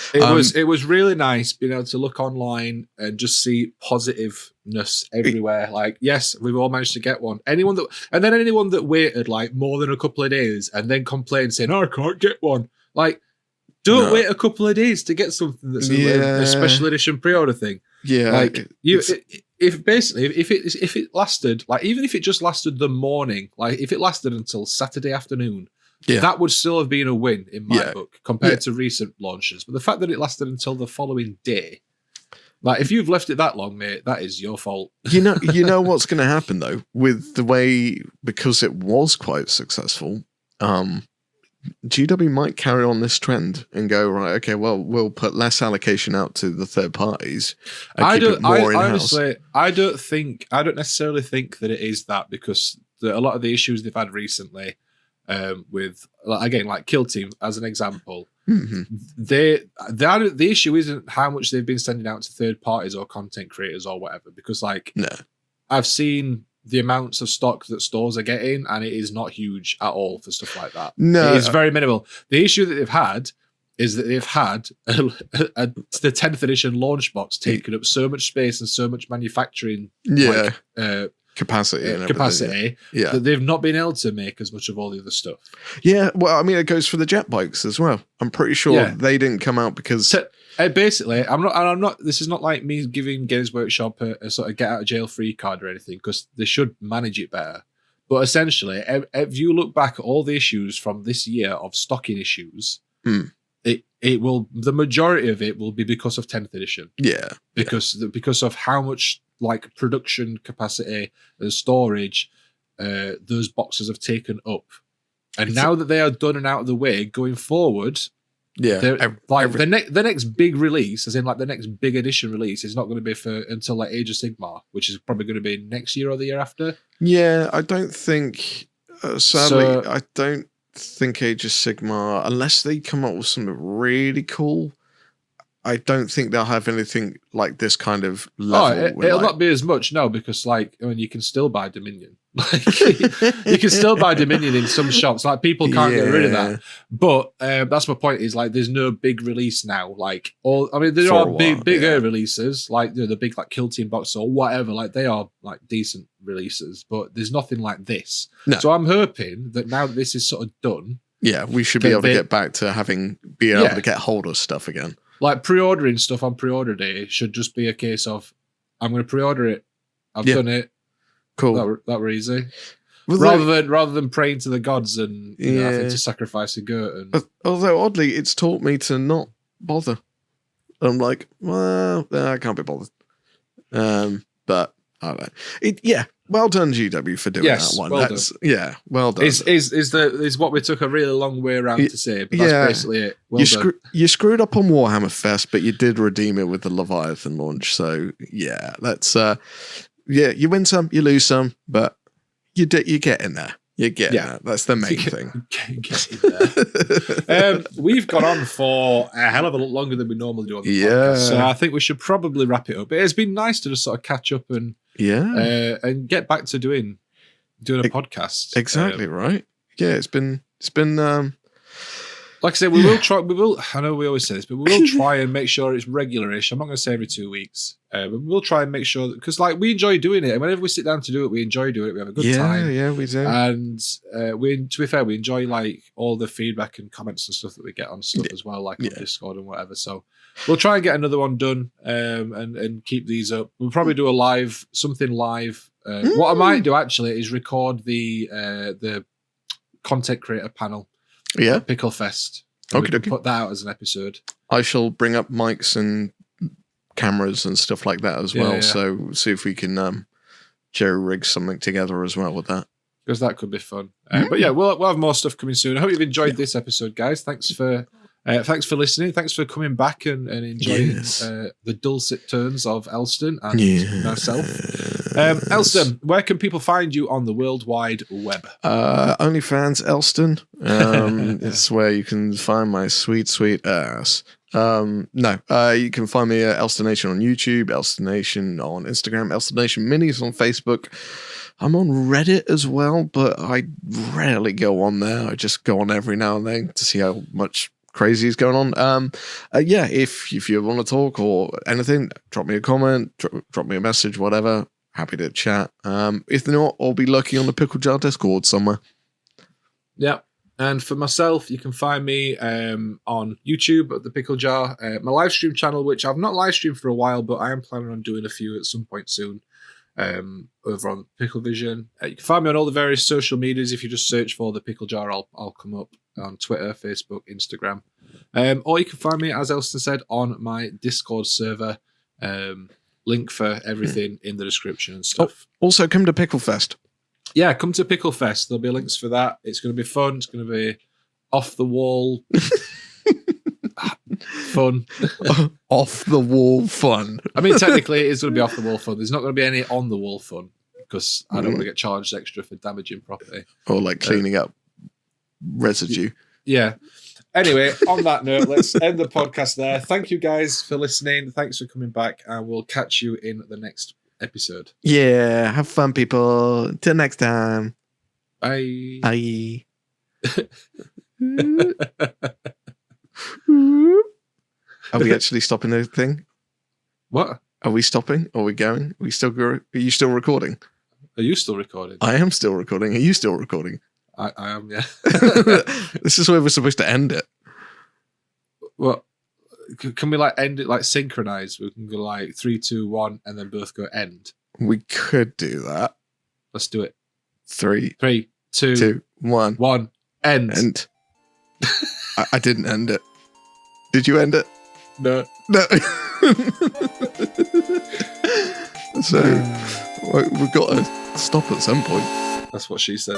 It was really nice being able to look online and just see positiveness everywhere. Like, yes, we've all managed to get one. Anyone that waited like more than a couple of days and then complained saying, "Oh, I can't get one." Like, don't wait a couple of days to get something that's a special edition pre-order thing. Like if it lasted, like even if it just lasted the morning, like if it lasted until Saturday afternoon, that would still have been a win in my book compared to recent launches. But the fact that it lasted until the following day, like if you've left it that long, mate, that is your fault. You know what's going to happen though with the way, because it was quite successful. GW might carry on this trend and go, right, okay, well, we'll put less allocation out to the third parties and keep it more in-house. Honestly, I don't necessarily think that it is that, because a lot of the issues they've had recently with, again, like Kill Team as an example, the issue isn't how much they've been sending out to third parties or content creators or whatever, because I've seen the amounts of stock that stores are getting, and it is not huge at all for stuff like that. No, it's very minimal. The issue that they've had is that they've had the 10th edition launch box taking up so much space and so much manufacturing capacity that they've not been able to make as much of all the other stuff. Yeah, well, I mean, it goes for the jet bikes as well. I'm pretty sure they didn't come out because basically, I'm not. This is not like me giving Games Workshop a sort of get out of jail free card or anything, because they should manage it better. But essentially, if you look back at all the issues from this year of stocking issues, it will, the majority of it will be because of 10th edition. Yeah, because of how much like production capacity and storage those boxes have taken up. And now that they are done and out of the way, going forward, the next big release, as in like the next big edition release, is not going to be until like Age of Sigmar, which is probably going to be next year or the year after. Yeah, I don't think. Sadly, I don't think Age of Sigmar, unless they come up with something really cool. I don't think they'll have anything like this kind of level. It'll not be as much, no, because like, I mean, you can still buy Dominion. Like, you can still buy Dominion in some shops. Like, people can't get rid of that. But that's my point. Is like, there's no big release now. Like, there are bigger releases, like the big like Kill Team box or whatever. Like, they are like decent releases, but there's nothing like this. No. So I'm hoping that now that this is sort of done, we should be able to get back to being able to get hold of stuff again. Like, pre-ordering stuff on pre-order day should just be a case of, I'm going to pre-order it. I've done it. Cool. That were easy. Rather than praying to the gods and having to sacrifice a goat. Although oddly, it's taught me to not bother. I'm like, well, I can't be bothered. But I don't know. well done, GW, for doing that one. Well done. Well done. Is what we took a really long way around to say, but that's basically it. You screwed up on Warhammer Fest, but you did redeem it with the Leviathan launch. So yeah, that's you win some, you lose some, but you get in there. You get that. That's the main thing. Get in there. We've gone on for a hell of a lot longer than we normally do on the podcast, so I think we should probably wrap it up. It's been nice to just sort of catch up and get back to doing a podcast. Exactly right. Yeah, it's been like I said, we will try. I know we always say this, but we will try and make sure it's regularish. I'm not going to say every 2 weeks, but we'll try and make sure, because like we enjoy doing it, and whenever we sit down to do it, we enjoy doing it. We have a good time. Yeah, we do. And to be fair, we enjoy like all the feedback and comments and stuff that we get on stuff as well, like on Discord and whatever. So we'll try and get another one done, and keep these up. We'll probably do something live. What I might do actually is record the content creator panel. Yeah, Pickle Fest. Okay. Put that out as an episode. I shall bring up mics and cameras and stuff like that as well. So see if we can jerry rig something together as well with that, because that could be fun. But yeah, we'll have more stuff coming soon. I hope you've enjoyed this episode, guys. Thanks for listening. Thanks for coming back and enjoying the dulcet tones of Elston and myself. Elston, where can people find you on the World Wide Web? OnlyFans Elston. It's where you can find my sweet, sweet ass. You can find me at Elstonation on YouTube, Elstonation on Instagram, Elstonation Minis on Facebook. I'm on Reddit as well, but I rarely go on there. I just go on every now and then to see how much crazy is going on. If you want to talk or anything, drop me a comment, drop me a message, whatever. Happy to chat. If not, I'll be lurking on the Pickle Jar Discord somewhere. Yeah. And for myself, you can find me on YouTube at the Pickle Jar, my live stream channel, which I've not live streamed for a while, but I am planning on doing a few at some point soon, over on Pickle Vision. You can find me on all the various social medias. If you just search for the Pickle Jar, I'll come up on Twitter, Facebook, Instagram. Or you can find me, as Elston said, on my Discord server. Link for everything in the description and stuff. Also, come to Pickle Fest. Yeah, come to Pickle Fest. There'll be links for that. It's going to be fun. It's going to be off the wall fun. Off the wall fun. I mean, technically, it is going to be off the wall fun. There's not going to be any on the wall fun, because I don't want to get charged extra for damaging property. Or like cleaning up residue. Yeah. Anyway, on that note, let's end the podcast there. Thank you guys for listening. Thanks for coming back, and we'll catch you in the next episode. Yeah, have fun, people. Till next time. Bye. Bye. Are we actually stopping the thing? What? Are we stopping? Are we going? Are you still recording? Are you still recording? I am still recording. Are you still recording? I am, yeah. This is where we're supposed to end it. Well, can we like end it like synchronize? We can go like 3, 2, 1, and then both go end. We could do that. Let's do it. 3, 2, 1. 1. End. End. I didn't end it. Did you end it? No. So we've got to stop at some point. That's what she said.